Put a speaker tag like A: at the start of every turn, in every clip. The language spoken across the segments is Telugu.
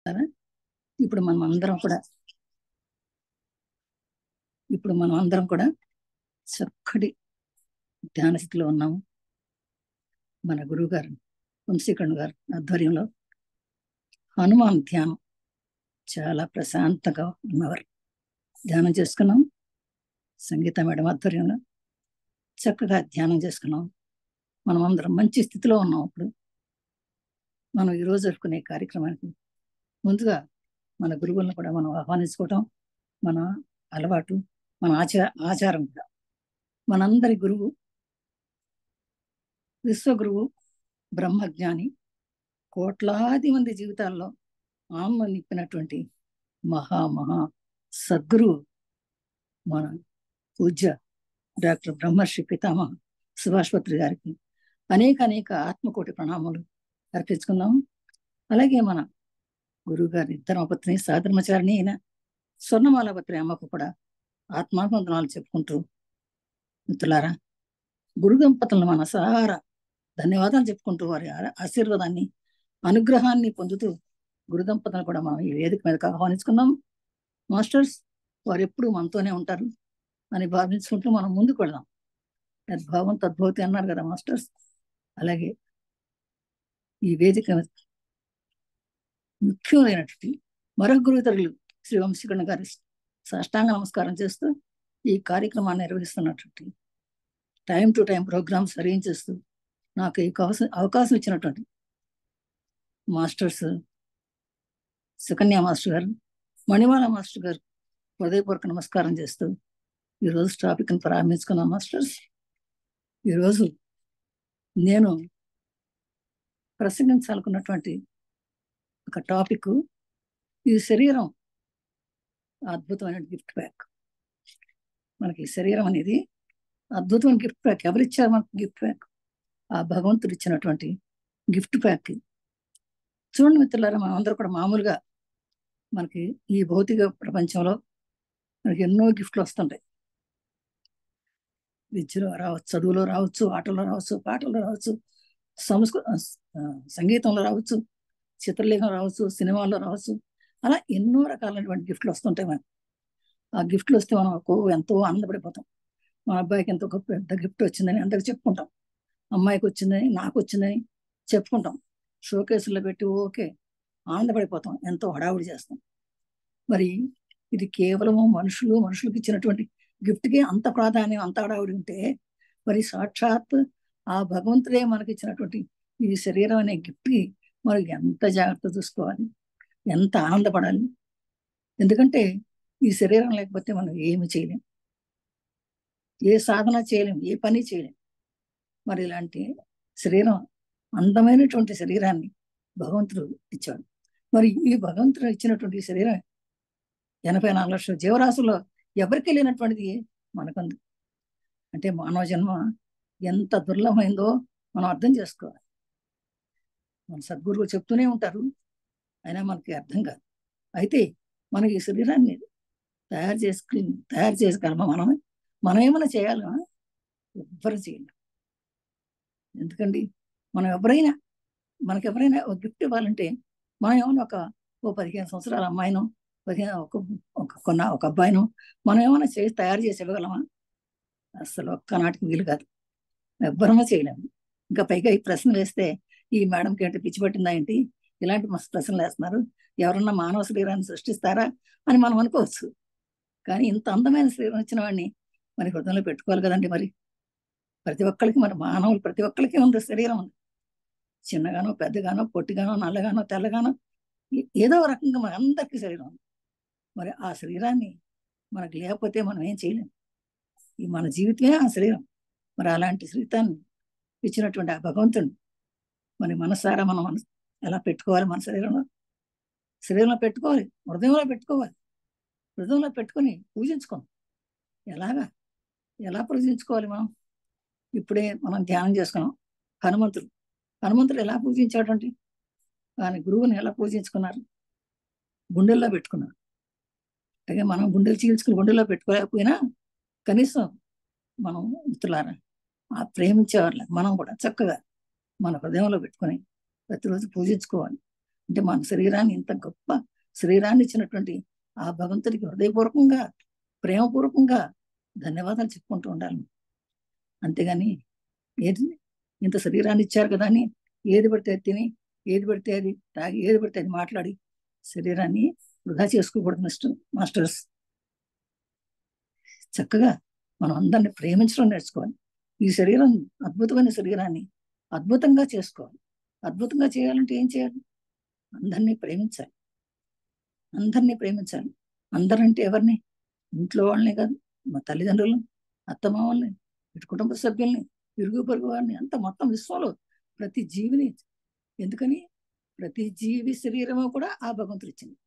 A: కదా. ఇప్పుడు మనం అందరం కూడా చక్కటి ధ్యాన స్థితిలో ఉన్నాము. మన గురువు గారు వంశీకరణ్ గారు ఆధ్వర్యంలో హనుమాన్ ధ్యానం చాలా ప్రశాంతంగా ఉన్నవారు ధ్యానం చేసుకున్నాం. సంగీత మేడం ఆధ్వర్యంలో చక్కగా ధ్యానం చేసుకున్నాం. మనం అందరం మంచి స్థితిలో ఉన్నాం. ఇప్పుడు మనం ఈరోజు జరుపుకునే కార్యక్రమానికి ముందుగా మన గురువులను కూడా మనం ఆహ్వానించుకోవటం మన అలవాటు, మన ఆచారం కూడా. మనందరి గురువు విశ్వగురువు బ్రహ్మజ్ఞాని, కోట్లాది మంది జీవితాల్లో ఆమె నింపినటువంటి మహా సద్గురువు మన పూజ్య డాక్టర్ బ్రహ్మర్షి పితామహ సుభాష్పత్రి గారికి అనేక ఆత్మకోటి ప్రణామాలు అర్పించుకుందాం. అలాగే మన గురువు గారి ధర్మపత్ని సాధర్మచారిణి అయిన స్వర్ణమాలపత్రి అమ్మకు కూడా ఆత్మాభివందనాలు చెప్పుకుంటూ, మిత్రులారా, గురు దంపతులను మనసారా ధన్యవాదాలు చెప్పుకుంటూ వారి ఆశీర్వాదాన్ని, అనుగ్రహాన్ని పొందుతూ గురు దంపతులను కూడా మనం ఈ వేదిక మీదకి ఆహ్వానించుకుందాం. మాస్టర్స్ వారు ఎప్పుడు మనతోనే ఉంటారు అని భావించుకుంటూ మనం ముందుకు వెళదాం. తద్భావం తద్భవతి అన్నారు కదా మాస్టర్స్. అలాగే ఈ వేదిక ముఖ్యమైనటువంటి మరొక గురుతరులు శ్రీ వంశీకరణ గారి సాష్టాంగ నమస్కారం చేస్తూ ఈ కార్యక్రమాన్ని నిర్వహిస్తున్నటువంటి time to time programmes arrange చేస్తూ నాకు ఈ అవకాశం ఇచ్చినటువంటి మాస్టర్స్ సుకన్య మాస్టర్ గారు, మణిమాల మాస్టర్ గారు హృదయపూర్వక నమస్కారం చేస్తూ ఈరోజు టాపిక్ని ప్రారంభించుకున్నాం. మాస్టర్స్, ఈరోజు నేను ప్రసంగించాలనుకున్నటువంటి ఒక టాపిక్, ఈ శరీరం అద్భుతమైన గిఫ్ట్ ప్యాక్. మనకి శరీరం అనేది అద్భుతమైన గిఫ్ట్ ప్యాక్. ఎవరిచ్చారు మనకు గిఫ్ట్ ప్యాక్? ఆ భగవంతుడు ఇచ్చినటువంటి గిఫ్ట్ ప్యాక్. చూడండి మిత్రులారా, మనం అందరూ కూడా మామూలుగా మనకి ఈ భౌతిక ప్రపంచంలో మనకి ఎన్నో గిఫ్ట్లు వస్తుంటాయి. విద్యలో రావచ్చు, చదువులో రావచ్చు, ఆటల్లో రావచ్చు, పాటల్లో రావచ్చు, సంగీతంలో రావచ్చు, చిత్రలేఖం రావచ్చు, సినిమాల్లో రావచ్చు. అలా ఎన్నో రకాలైనటువంటి గిఫ్ట్లు వస్తుంటాయి మనకి. ఆ గిఫ్ట్లు వస్తే మనం ఎంతో ఆనందపడిపోతాం. మా అబ్బాయికి ఎంతో గొప్ప పెద్ద గిఫ్ట్ వచ్చిందని అందరికి చెప్పుకుంటాం. అమ్మాయికి వచ్చిందని, నాకు వచ్చిందని చెప్పుకుంటాం. షోకేసుల్లో పెట్టి ఓకే ఆనందపడిపోతాం, ఎంతో హడావుడి చేస్తాం. మరి ఇది కేవలము మనుషులకు ఇచ్చినటువంటి గిఫ్ట్కి అంత ప్రాధాన్యం, అంత హడావుడి ఉంటే, మరి సాక్షాత్ ఆ భగవంతుడే మనకి ఇచ్చినటువంటి ఈ శరీరం అనే గిఫ్ట్కి మరి ఎంత జాగ్రత్త చూసుకోవాలి, ఎంత ఆనందపడాలి. ఎందుకంటే ఈ శరీరం లేకపోతే మనం ఏమి చేయలేం, ఏ సాధన చేయలేం, ఏ పని చేయలేం. మరి ఇలాంటి శరీరం, అందమైనటువంటి శరీరాన్ని భగవంతుడు ఇచ్చాడు. మరి ఈ భగవంతుడు ఇచ్చినటువంటి శరీరం 84 లక్షల జీవరాశుల్లో ఎవరికి లేనటువంటిది మనకుంది. అంటే మానవ జన్మ ఎంత దుర్లభమైందో మనం అర్థం చేసుకోవాలి. మన సద్గురువులు చెప్తూనే ఉంటారు, అయినా మనకి అర్థం కాదు. అయితే మనం ఈ శరీరాన్ని తయారు చేసుకోగలమా? మనం ఏమైనా చేయాలా? ఎవ్వరు చేయలేం. ఎందుకండి, మనకి ఎవరైనా ఒక గిఫ్ట్ ఇవ్వాలంటే మనం ఏమైనా ఓ 15 సంవత్సరాల అమ్మాయినో, ఒక అబ్బాయినో మనం ఏమైనా తయారు చేసి ఇవ్వగలమా? అసలు ఒక్కనాటికి వీలు కాదు, ఎవ్వరమో చేయలేము. ఇంకా పైగా ఈ ప్రశ్నలు వేస్తే ఈ మేడంకి ఏంటి పిచ్చి పట్టిందా ఏంటి, ఇలాంటి మస్తు ప్రశ్నలు వేస్తున్నారు, ఎవరన్నా మానవ శరీరాన్ని సృష్టిస్తారా అని మనం అనుకోవచ్చు. కానీ ఇంత అందమైన శరీరం వచ్చిన వాడిని మరి హృదయంలో పెట్టుకోవాలి కదండి. మరి ప్రతి ఒక్కరికి, మరి మానవులు ప్రతి ఒక్కరికి ఉంది శరీరం, ఉంది. చిన్నగానో, పెద్దగానో, పొట్టిగానో, నల్లగానో, తెల్లగానో, ఏదో రకంగా మన అందరికీ శరీరం ఉంది. మరి ఆ శరీరాన్ని మనకు లేకపోతే మనం ఏం చేయలేం. ఈ మన జీవితమే ఆ శరీరం. మరి అలాంటి శరీరాన్ని ఇచ్చినటువంటి ఆ భగవంతుని మరి మనసారా మనం ఎలా పెట్టుకోవాలి? మన శరీరంలో పెట్టుకోవాలి, హృదయంలో పెట్టుకోవాలి. హృదయంలో పెట్టుకొని పూజించుకోం. ఎలా పూజించుకోవాలి? ఇప్పుడే మనం ధ్యానం చేసుకున్నాం. హనుమంతుడు ఎలా పూజించాడంటే, ఆయన గురువుని ఎలా పూజించుకున్నారు? గుండెల్లో పెట్టుకున్నారు. అలాగే మనం గుండెలు చీల్చుకుని గుండెల్లో పెట్టుకోలేకపోయినా కనీసం మనం మిత్రులారా ఆ ప్రేమించేవాళ్ళ మనం కూడా చక్కగా మన హృదయంలో పెట్టుకొని ప్రతిరోజు పూజించుకోవాలి. అంటే మన శరీరాన్ని ఇంత గొప్ప శరీరాన్ని ఇచ్చినటువంటి ఆ భగవంతుడికి హృదయపూర్వకంగా ప్రేమపూర్వకంగా ధన్యవాదాలు చెప్పుకుంటూ ఉండాలి. అంతేగాని ఏది ఇంత శరీరాన్ని ఇచ్చారు కదా అని ఏది పడితే అది తిని, ఏది పడితే అది తాగి, ఏది పడితే అది మాట్లాడి శరీరాన్ని వృధా చేసుకోకూడదు మాస్టర్స్. చక్కగా మనం అందరిని ప్రేమించడం నేర్చుకోవాలి. ఈ శరీరం అద్భుతమైన శరీరాన్ని అద్భుతంగా చేసుకోవాలి. అద్భుతంగా చేయాలంటే ఏం చేయాలి? అందరినీ ప్రేమించాలి. అందరినీ ప్రేమించాలి. అందరంటే ఎవరిని? ఇంట్లో వాళ్ళని కాదు, మా తల్లిదండ్రులను, అత్తమామల్ని, ఇటు కుటుంబ సభ్యుల్ని, ఇరుగు పొరుగు వారిని, అంత మొత్తం విశ్వంలో ప్రతి జీవిని. ఎందుకని? ప్రతి జీవి శరీరము కూడా ఆ భగవంతుడు ఇచ్చింది.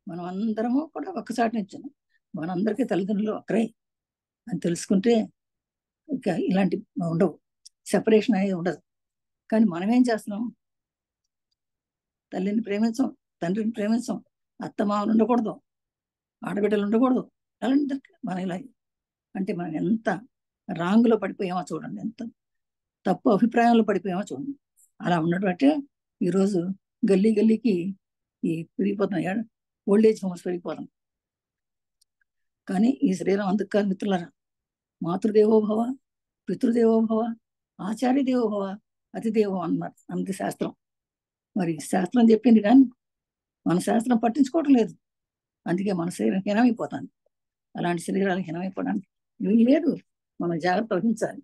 A: మనం అందరము కూడా ఒక్కసాటి ఇచ్చాము. మనందరికీ తల్లిదండ్రులు ఒక్కరే అని తెలుసుకుంటే ఇంకా ఇలాంటి ఉండవు, సెపరేషన్ అనేది ఉండదు. కానీ మనం ఏం చేస్తున్నాం? తల్లిని ప్రేమించం, తండ్రిని ప్రేమించం, అత్తమామలు ఉండకూడదు, ఆడబిడ్డలు ఉండకూడదు. అలాంటి మనం ఇలా అంటే మనం ఎంత రాంగులో పడిపోయామో చూడండి, ఎంత తప్పు అభిప్రాయంలో పడిపోయామో చూడండి. అలా ఉన్నటువంటి ఈరోజు గల్లీ గల్లీకి ఈ పెరిగిపోతున్నాయి, ఓల్డేజ్ హోమ్స్ పెరిగిపోతున్నాయి. కానీ ఈ శరీరం అందుకు కాదు మిత్రులారా. మాతృదేవోభవ, పితృదేవోభవ, ఆచార్య దేవోభవ, అతిదేవో అన్నారు అందుకే శాస్త్రం. మరి శాస్త్రం చెప్పింది కానీ మన శాస్త్రం పట్టించుకోవటం లేదు. అందుకే మన శరీరం హీనమైపోతుంది. అలాంటి శరీరాలు హీనమైపోవడానికి ఏమీ లేదు. మనం జాగ్రత్త వహించాలి.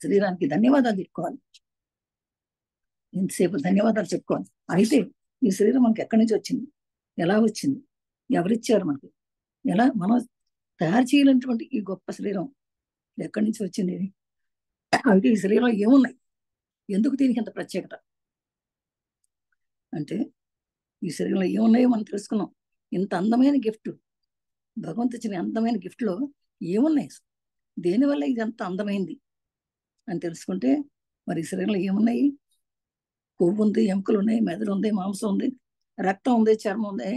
A: శరీరానికి ధన్యవాదాలు చెప్పుకోవాలి. ఇంతసేపు ధన్యవాదాలు చెప్పుకోవాలి. అయితే ఈ శరీరం మనకి ఎక్కడి నుంచి వచ్చింది, ఎలా వచ్చింది, ఎవరిచ్చారు మనకి, ఎలా మనం తయారు చేయాలన్నటువంటి ఈ గొప్ప శరీరం ఎక్కడి నుంచి వచ్చింది? అయితే ఈ శరీరంలో ఏమున్నాయి, ఎందుకు దీనికి ఇంత ప్రత్యేకత అంటే ఈ శరీరంలో ఏమున్నాయో మనం తెలుసుకున్నాం. ఇంత అందమైన గిఫ్ట్, భగవంతు ఇచ్చిన అందమైన గిఫ్ట్లో ఏమున్నాయి, దేనివల్ల ఇది అంత అందమైంది అని తెలుసుకుంటే మరి ఈ శరీరంలో ఏమున్నాయి? కొవ్వు ఉంది, ఎముకలు ఉన్నాయి, మెదడు ఉంది, మాంసం ఉంది, రక్తం ఉంది, చర్మం ఉంది,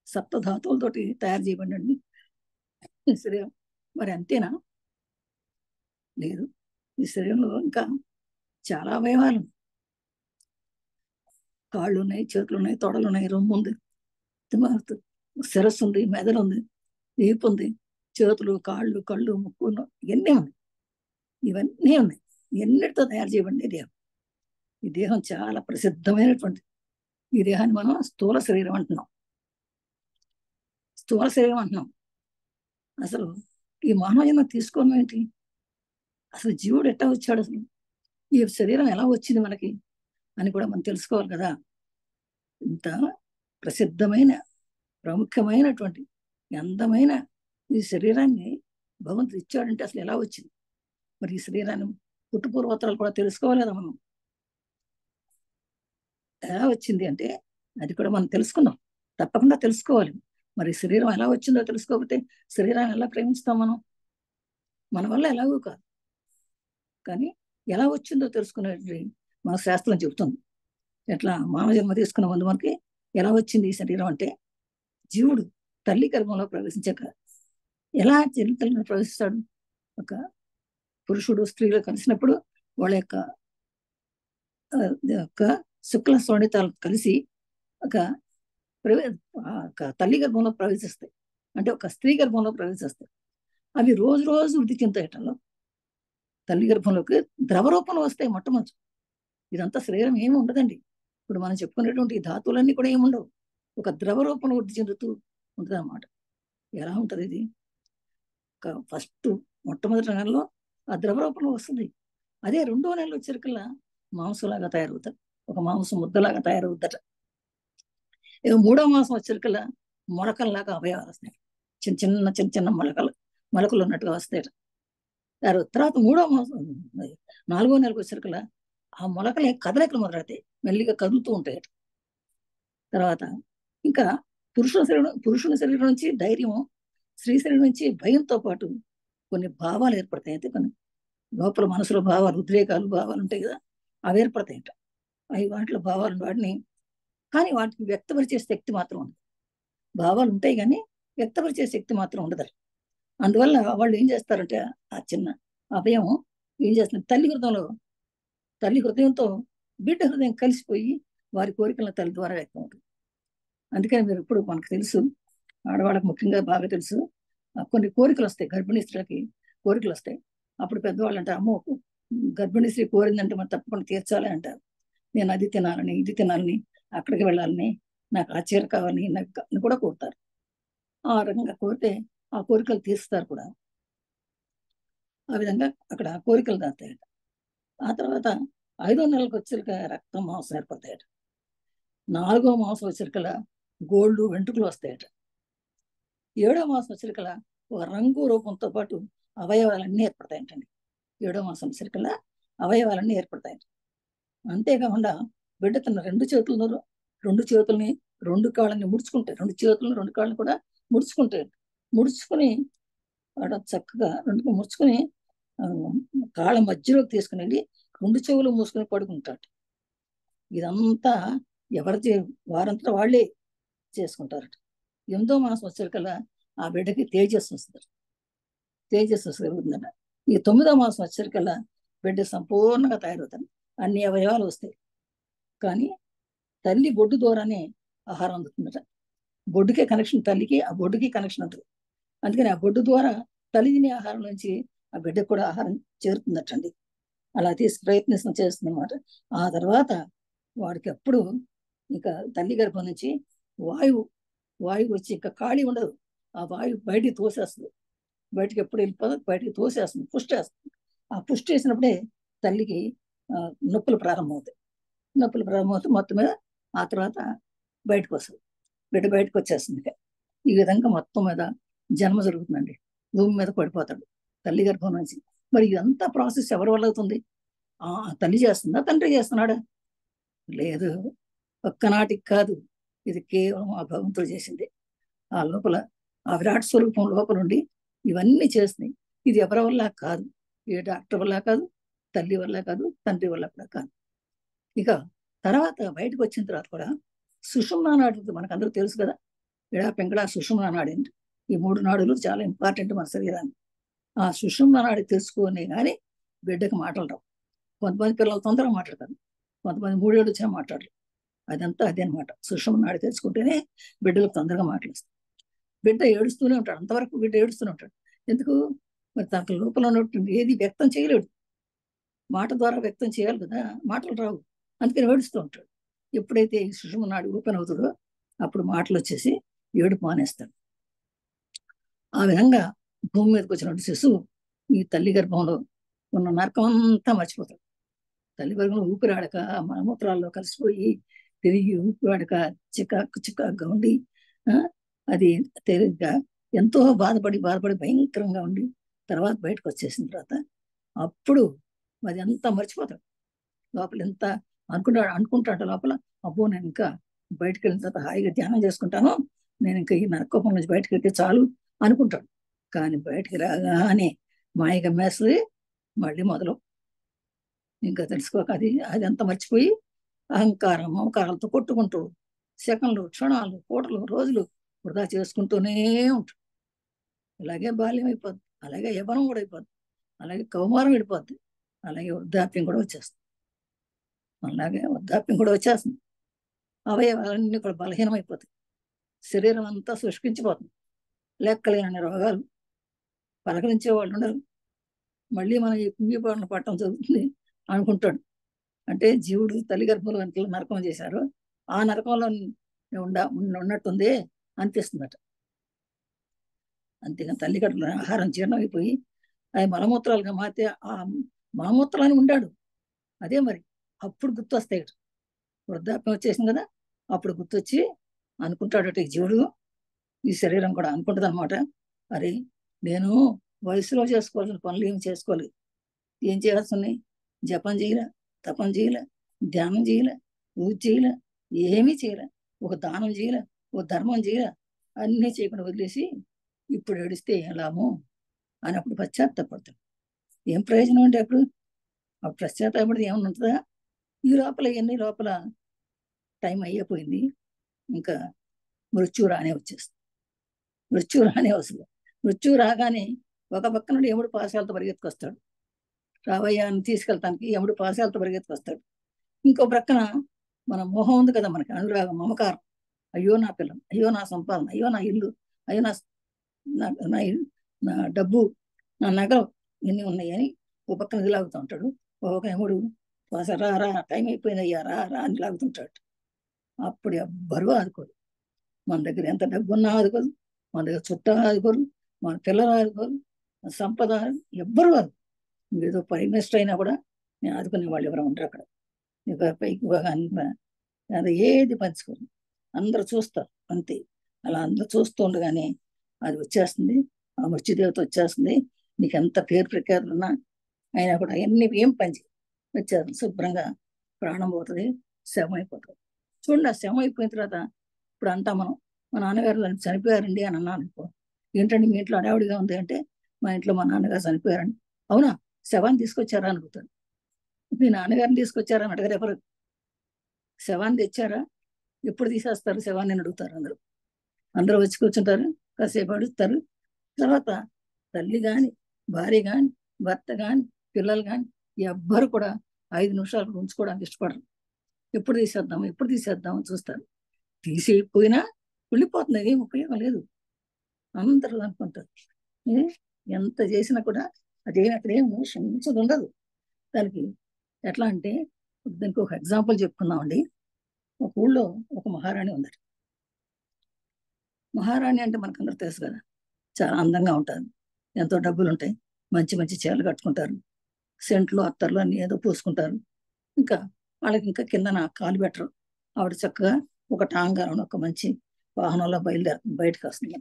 A: సప్త ధాతువులతోటి తయారు చేయబడి ఈ శరీరం. మరి అంతేనా? లేదు. ఈ శరీరంలో ఇంకా చాలా అవయవాలు, కాళ్ళు ఉన్నాయి, చేతులు ఉన్నాయి, తొడలు ఉన్నాయి, రొమ్ము ఉంది, శిరస్సు ఉంది, మెదడు ఉంది, వీపు ఉంది, చేతులు, కాళ్ళు, కళ్ళు, ముక్కు, ఇవన్నీ ఉన్నాయి. ఇవన్నీ ఉన్నాయి. ఎన్నిటితో తయారు చేయబడింది దేహం. ఈ దేహం చాలా ప్రసిద్ధమైనటువంటి ఈ దేహాన్ని మనం స్థూల శరీరం అంటున్నాం. స్థూల శరీరం అంటున్నాం. అసలు ఈ మానవ జన్మ తీసుకోవడం ఏంటి? అసలు జీవుడు ఎట్టా వచ్చాడు, అసలు ఈ శరీరం ఎలా వచ్చింది మనకి అని కూడా మనం తెలుసుకోవాలి కదా. ఇంత ప్రసిద్ధమైన ప్రాముఖ్యమైనటువంటి అందమైన ఈ శరీరాన్ని భగవంతుడు ఇచ్చాడంటే అసలు ఎలా వచ్చింది? మరి ఈ శరీరాన్ని పుట్టుపూర్వోత్తరాలు కూడా తెలుసుకోవాలి కదా మనం. ఎలా వచ్చింది అంటే అది కూడా మనం తెలుసుకున్నాం, తప్పకుండా తెలుసుకోవాలి. మరి శరీరం ఎలా వచ్చిందో తెలుసుకోకపోతే శరీరాన్ని ఎలా ప్రేమిస్తాం మనం? మన వల్ల ఎలాగూ కాదు. కానీ ఎలా వచ్చిందో తెలుసుకునేది మన శాస్త్రం చెబుతుంది. ఎట్లా మానవ జన్మ తీసుకున్న ముందు మనకి ఎలా వచ్చింది ఈ శరీరం అంటే, జీవుడు తల్లి గర్భంలో ప్రవేశించాక ఎలా చరిత్రలో ప్రవేశిస్తాడు? ఒక పురుషుడు స్త్రీలు కలిసినప్పుడు వాళ్ళ యొక్క శుక్ల శోణితాలు కలిసి ఒక తల్లి గర్భంలో ప్రవేశిస్తాయి, అంటే ఒక స్త్రీ గర్భంలో ప్రవేశిస్తాయి. అవి రోజు రోజు వృద్ధి చెందేటంలో తల్లి గర్భంలోకి ద్రవ రూపంలో వస్తాయి మొట్టమొదటి. ఇదంతా శరీరం ఏమి ఉండదండి. ఇప్పుడు మనం చెప్పుకునేటువంటి ధాతువులన్నీ కూడా ఏముండవు, ఒక ద్రవ రూపంలో వృద్ధి చెందుతూ ఉంటుంది అన్నమాట. ఎలా ఉంటుంది ఇది? ఫస్ట్ మొట్టమొదటి నెలలో ఆ ద్రవ రూపంలో వస్తుంది. అదే రెండో నెలలో వచ్చేసరికల్లా మాంసంలాగా తయారవుతారు, ఒక మాంసం ముద్దలాగా తయారవుద్దట. ఇక మూడో మాసం వచ్చేసరికల్లా మొలకల్లాగా అవయవాలు వస్తాయి, చిన్న చిన్న చిన్న చిన్న మొలకలు ఉన్నట్టుగా వస్తాయట. తర్వాత మూడో మాసం నాలుగో నెలకు వచ్చేసరికల్లా ఆ మొలకలే కదలికలు మొదలవుతాయి, మెల్లిగా కదులుతూ ఉంటాయట. తర్వాత ఇంకా పురుషుని శరీరం నుంచి ధైర్యము, స్త్రీ శరీరం నుంచి భయంతో పాటు కొన్ని భావాలు ఏర్పడతాయి. అయితే కొన్ని లోపల మనసులో భావాలు, ఉద్రేకాలు, భావాలు ఉంటాయి కదా, అవి ఏర్పడతాయట. అవి వాటిలో వాటిని కానీ వాటికి వ్యక్తపరిచే శక్తి మాత్రం ఉండదు. భావాలు ఉంటాయి కానీ వ్యక్తపరిచే శక్తి మాత్రం ఉండదు. అందువల్ల వాళ్ళు ఏం చేస్తారంటే ఆ చిన్న అభయం ఏం చేస్తుంది, తల్లి హృదయంతో బిడ్డ హృదయం కలిసిపోయి వారి కోరికలను తల్లి ద్వారా వ్యక్తం అవుతుంది. అందుకని మీరు ఇప్పుడు మనకు తెలుసు, ఆడవాళ్ళకి ముఖ్యంగా బాగా తెలుసు, కొన్ని కోరికలు వస్తాయి, గర్భిణీ స్త్రీలకి కోరికలు వస్తాయి. అప్పుడు పెద్దవాళ్ళు అంటారు, అమ్మో గర్భిణీ స్త్రీ కోరిందంటే మనం తప్పకుండా తీర్చాలి అంటారు. నేను అది తినాలని, ఇది తినాలని, అక్కడికి వెళ్ళాలని, నాకు ఆ చీర కావాలని, నాకు అని కూడా కోరుతారు. ఆ రకంగా కోరితే ఆ కోరికలు తీరుస్తారు కూడా. ఆ విధంగా అక్కడ కోరికలు దాస్తాయట. ఆ తర్వాత 5వ నెలకు వచ్చేసరికి రక్తం మాంసం ఏర్పడతాయట. 4వ మాసం వచ్చేసరికల్లా గోల్డ్ వెంట్రుకలు వస్తాయట. 7వ మాసం వచ్చేసరికల్లా ఒక రంగు రూపంతో పాటు అవయవాలన్నీ ఏర్పడతాయంటండి. 7వ మాసం వచ్చేసరికల్లా అవయవాలన్నీ ఏర్పడతాయంట. అంతేకాకుండా బిడ్డ తన రెండు చేతుల్ని 2 కాళ్ళని ముడుచుకుంటాయి. 2 చేతులను 2 కాళ్ళని కూడా ముడుచుకుంటాయి. ముడుచుకుని వాడు చక్కగా రెండు ముడుచుకుని కాళ్ళ మధ్యలోకి తీసుకుని వెళ్ళి 2 చెవులు మూసుకుని పడుకుంటాడు. ఇదంతా వారంతా వాళ్ళే చేసుకుంటారట. 8వ మాసం వచ్చేసరికల్లా ఆ బిడ్డకి తేజస్సు వస్తుంది. తేజస్సు కలుగుతుందట. ఈ 9వ మాసం వచ్చేసరికల్లా బిడ్డ సంపూర్ణంగా తయారవుతాడు. అన్ని అవయవాలు వస్తాయి. కానీ తల్లి బొడ్డు ద్వారానే ఆహారం అందుతుందట. బొడ్డుకే కనెక్షన్, తల్లికి ఆ బొడ్డుకి కనెక్షన్ ఉంటుంది. అందుకని ఆ బొడ్డు ద్వారా తల్లి తినే ఆహారం నుంచి ఆ బిడ్డకు కూడా ఆహారం చేరుతుందటండి. అలా ప్రయత్నిస్తూ చేస్తుంది అన్నమాట. ఆ తర్వాత వాడికి ఎప్పుడు ఇంకా తల్లి గర్భం నుంచి వాయువు వచ్చి ఇంకా ఖాళీ ఉండదు. ఆ వాయువు బయటికి తోసేస్తుంది. బయటికి ఎప్పుడు వెళ్ళిపోదు, బయటికి తోసేస్తుంది, పుష్టి వేస్తుంది. ఆ పుష్టి వేసినప్పుడే తల్లికి నొప్పులు ప్రారంభమవుతాయి. మొత్తం మీద ఆ తర్వాత బయటకు వస్తుంది. బిడ్డ బయటకు వచ్చేస్తుంది. ఈ విధంగా మొత్తం మీద జన్మ జరుగుతుందండి. భూమి మీద పడిపోతాడు తల్లి గర్భం నుంచి. మరి ఇదంతా ప్రాసెస్ ఎవరి వల్ల అవుతుంది? తల్లి చేస్తుందా, తండ్రి చేస్తున్నాడా? లేదు, ఒక్కనాటికి కాదు. ఇది కేవలం ఆ భగవంతుడు చేసింది. ఆ లోపల ఆ విరాట్ స్వరూపం లోపల నుండి ఇవన్నీ చేస్తున్నాయి. ఇది ఎవరి వల్ల కాదు. ఏ డాక్టర్ వల్ల కాదు, తల్లి వల్ల కాదు, తండ్రి వల్ల కూడా కాదు. ఇక తర్వాత బయటకు వచ్చిన తర్వాత కూడా సుషుమ్నా నాడి మనకు అందరూ తెలుసు కదా. ఎడా పెంకడ సుషుమ్నా నాడి. ఈ 3 నాడులు చాలా ఇంపార్టెంట్ మన శరీరాన్ని. ఆ సుషుమ్నా నాడి తెలుసుకునే కానీ బిడ్డకు మాటలు రావు. కొంతమంది పిల్లలు తొందరగా మాట్లాడతారు, కొంతమంది 3 ఏళ్ళు వచ్చా మాట్లాడరు. అదంతా అదే అనమాట. సుషుమ్నా నాడి తెలుసుకుంటేనే బిడ్డలకు తొందరగా మాట్లాడుస్తారు. బిడ్డ ఏడుస్తూనే ఉంటాడు, అంతవరకు బిడ్డ ఏడుస్తూనే ఉంటాడు. ఎందుకు? మరి తన లోపల ఉన్నటువంటి ఏది వ్యక్తం చేయలేడు. మాట ద్వారా వ్యక్తం చేయాలి కదా, మాటలు రావు. అందుకని ఏడుస్తూ ఉంటాడు. ఎప్పుడైతే ఈ సుషుమ్నా నాడి ఓపెన్ అవుతుందో అప్పుడు మాటలు వచ్చేసి ఏడుపు మానేస్తాడు. ఆ విధంగా భూమి మీదకి వచ్చినటువంటి శిశువు ఈ తల్లి గర్భంలో ఉన్న నరకం అంతా మర్చిపోతాడు. తల్లి గర్భంలో ఊపిరాడక మలమూత్రాల్లో కలిసిపోయి తిరిగి ఊపిరాడక చికాకుగా ఉండి అది తెలియగా ఎంతో బాధపడి భయంకరంగా ఉండి తర్వాత బయటకు వచ్చేసిన తర్వాత అప్పుడు అది అంతా మర్చిపోతాడు. లోపల ఎంత అనుకుంటాడు లోపల, అబ్బో నేను ఇంకా బయటకు వెళ్ళిన తర్వాత హాయిగా ధ్యానం చేసుకుంటాను, నేను ఇంకా ఈ నరకోపం నుంచి బయటకు వెళ్తే చాలు అనుకుంటాడు. కానీ బయటికి రాగానే మాయగా మేస్తుంది, మళ్ళీ మొదలు ఇంకా తెలుసుకోక అది అంతా మర్చిపోయి అహంకారం మమకారాలతో కొట్టుకుంటూ సెకండ్లు, క్షణాలు, పూటలు, రోజులు వృధా చేసుకుంటూనే ఉంటాడు. అలాగే బాల్యం అయిపోద్ది, అలాగే యవ్వనం కూడా అయిపోద్ది, అలాగే కౌమారం వెళ్ళిపోద్ది, అలాగే వృద్ధాప్యం కూడా వచ్చేస్తుంది. అవయవాలన్నీ కూడా బలహీనమైపోతాయి. శరీరం అంతా శుష్కించిపోతుంది. లెక్కలేని రోగాలు, పలకరించే వాళ్ళు ఉండరు. మళ్ళీ మనం ఈ కుంగిపాలన పట్టడం జరుగుతుంది అనుకుంటాడు. అంటే జీవుడు తల్లి గర్భంలో ఎంత నరకం చేశారో ఆ నరకంలో ఉన్నట్టుంది అనిపిస్తుందట. అంతేగాని తల్లి గర్భంలో ఆహారం జీర్ణమైపోయి అది మలమూత్రాలుగా మారితే ఆ మలమూత్రాన్ని ఉండాడు. అదే మరి అప్పుడు గుర్తొస్తాయి. వృద్ధాప్యం వచ్చేసింది కదా, అప్పుడు గుర్తొచ్చి అనుకుంటాడట ఈ జీవుడు, ఈ శరీరం కూడా అనుకుంటుంది అనమాట. అరే నేను వయసులో చేసుకోవాల్సిన పనులు ఏమి చేసుకోలేదు. ఏం చేయాల్సి జపం చేయలే, తపం చేయలే, ధ్యానం చేయలే, పూజ చేయలే, ఏమీ చేయలే, ఒక దానం చేయలే, ఒక ధర్మం చేయలే, అన్నీ చేయకుండా వదిలేసి ఇప్పుడు ఏడిస్తే ఏం లాభం అని అప్పుడు పశ్చాత్తాపడతాడు. ఏం ప్రయోజనం అంటే అప్పుడు పశ్చాత్తాపడితే ఏమన్నా ఉంటుందా? ఈ లోపల టైం అయిపోయింది, ఇంకా మృత్యువు రానే వస్తుంది. మృత్యువు రాగానే ఒక పక్క నుండి యముడు పాశాలతో పరిగెత్తుకొస్తాడు. రావయ్యాన్ని తీసుకెళ్తానికి యముడు పాశాలతో పరిగెత్తుకొస్తాడు. ఇంకో ప్రక్కన మన మోహం ఉంది కదా, మనకి అనురాగం, మమకారం. అయ్యో నా పిల్లలు, అయ్యో నా సంపాదన, అయ్యో నా ఇల్లు, అయ్యో నా డబ్బు, నా నగలు ఇన్ని ఉన్నాయని ఓ పక్కన ఇది లాగుతూ ఉంటాడు. ఒక ఎముడు రా రా టైం అయిపోయింది అయ్యా రా రా అని లాగుతుంటాడు. అప్పుడు ఎవ్వరూ ఆదుకోరు. మన దగ్గర ఎంత డబ్బు ఉన్నా ఆదుకోరు, మన దగ్గర చుట్టాలు ఆదుకోరు, మన పిల్లలు ఆదుకోరు, సంపద ఎవ్వరు కాదు. ఏదో ప్రైమ్ మినిస్టర్ అయినా కూడా నేను ఆదుకునే వాళ్ళు ఎవరు ఉండరు అక్కడ. ఇక పైకి అది ఏది పంచుకోరు, అందరూ చూస్తారు అంతే. అలా అందరూ చూస్తూ ఉండగానే అది వచ్చేస్తుంది, ఆ మృత్యుదేవత వచ్చేస్తుంది. నీకు ఎంత పేరు ప్రఖ్యాతులు ఉన్నా అయినా కూడా అవన్నీ ఏం పని వచ్చేస్తుంది, శుభ్రంగా ప్రాణం పోతుంది, శవం అయిపోతుంది. చూడండి, ఆ శవం అయిపోయిన తర్వాత ఇప్పుడు అంతా మనం మా నాన్నగారు చనిపోయారండి అని అన్నాను అనుకో, ఏంటండి మీ ఇంట్లో అడావుడిగా ఉంది అంటే, మా ఇంట్లో మా నాన్నగారు చనిపోయారండి. అవునా, శవాన్ని తీసుకొచ్చారా అని అడుగుతాడు. మీ నాన్నగారిని తీసుకొచ్చారా అని అడగరు ఎవరు. శవాన్ని తెచ్చారా, ఎప్పుడు తీసేస్తారు శవాన్ని అని అడుగుతారు అందరూ. అందరూ వచ్చి కూర్చుంటారు, కాసేపు అడుగుతారు. తర్వాత తల్లి కానీ, భార్య కానీ, భర్త కానీ, పిల్లలు కానీ ఎవ్వరు కూడా 5 నిమిషాలు ఉంచుకోవడానికి ఇష్టపడరు. ఎప్పుడు తీసేద్దాము ఎప్పుడు తీసేద్దామని చూస్తారు. తీసేయకపోయినా వెళ్ళిపోతుంది, ఏం ఉపయోగం లేదు అందరూ అనుకుంటారు. ఎంత చేసినా కూడా అదేమి అక్కడేం క్షమించదు ఉండదు. దానికి ఎట్లా అంటే, దానికి ఒక ఎగ్జాంపుల్ చెప్పుకుందామండి. ఒక ఊళ్ళో ఒక మహారాణి ఉంది. మహారాణి అంటే మనకందరూ తెలుసు కదా, చాలా అందంగా ఉంటారు, ఎంతో డబ్బులు ఉంటాయి, మంచి మంచి చీరలు కట్టుకుంటారు, సెంట్లు అత్తర్లు అన్ని ఏదో పూసుకుంటారు. ఇంకా వాళ్ళకి ఇంకా కింద కాలు పెట్టరు. ఆవిడ చక్కగా ఒక టాంగాలను ఒక మంచి వాహనంలో బయలుదేరుతుంది, బయటకు వస్తుంది.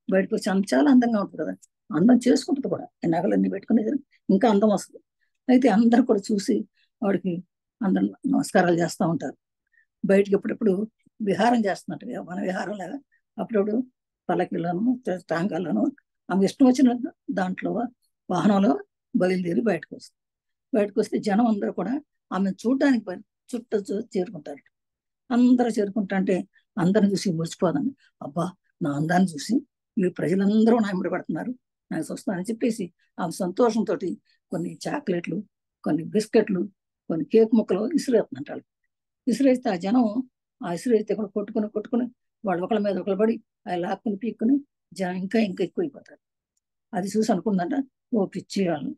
A: బయటకు వచ్చి చాలా అందంగా ఉంటుంది కదా, అందం చేసుకుంటుంది కూడా, ఈ నగలన్నీ పెట్టుకునేది ఇంకా అందం వస్తుంది. అయితే అందరు కూడా చూసి ఆవిడకి అందరు నమస్కారాలు చేస్తూ ఉంటారు. బయటకి ఎప్పుడెప్పుడు విహారం చేస్తున్నట్టు మన విహారం లాగా అప్పుడప్పుడు పల్లకిలోను టాంగాల్లోనూ ఆమె ఇష్టం వచ్చిన దాంట్లో వాహనంలో బయలుదేరి బయటకు వస్తుంది. బయటకు వస్తే జనం అందరూ కూడా ఆమె చూడడానికి చేరుకుంటారు. అందరూ చేరుకుంటా అంటే అందరిని చూసి మురిసిపోదాన్ని, అబ్బా నా అందాన్ని చూసి ఈ ప్రజలందరూ నా వెంబడి పడుతున్నారు, నాకు చూస్తానని చెప్పేసి ఆమె సంతోషంతో కొన్ని చాక్లెట్లు, కొన్ని బిస్కెట్లు, కొన్ని కేక్ ముక్కలు విసిరేస్తుంటారు. విసిరేస్తే ఆ జనం ఆ విసిరేస్తే కూడా కొట్టుకుని వాళ్ళు ఒకళ్ళ మీద ఒకళ్ళు పడి అవి లాక్కుని పీక్కుని జనం ఇంకా ఇంకా ఎక్కువైపోతారు. అది చూసి అనుకుందంట, ఓ పిచ్చి వాళ్ళు,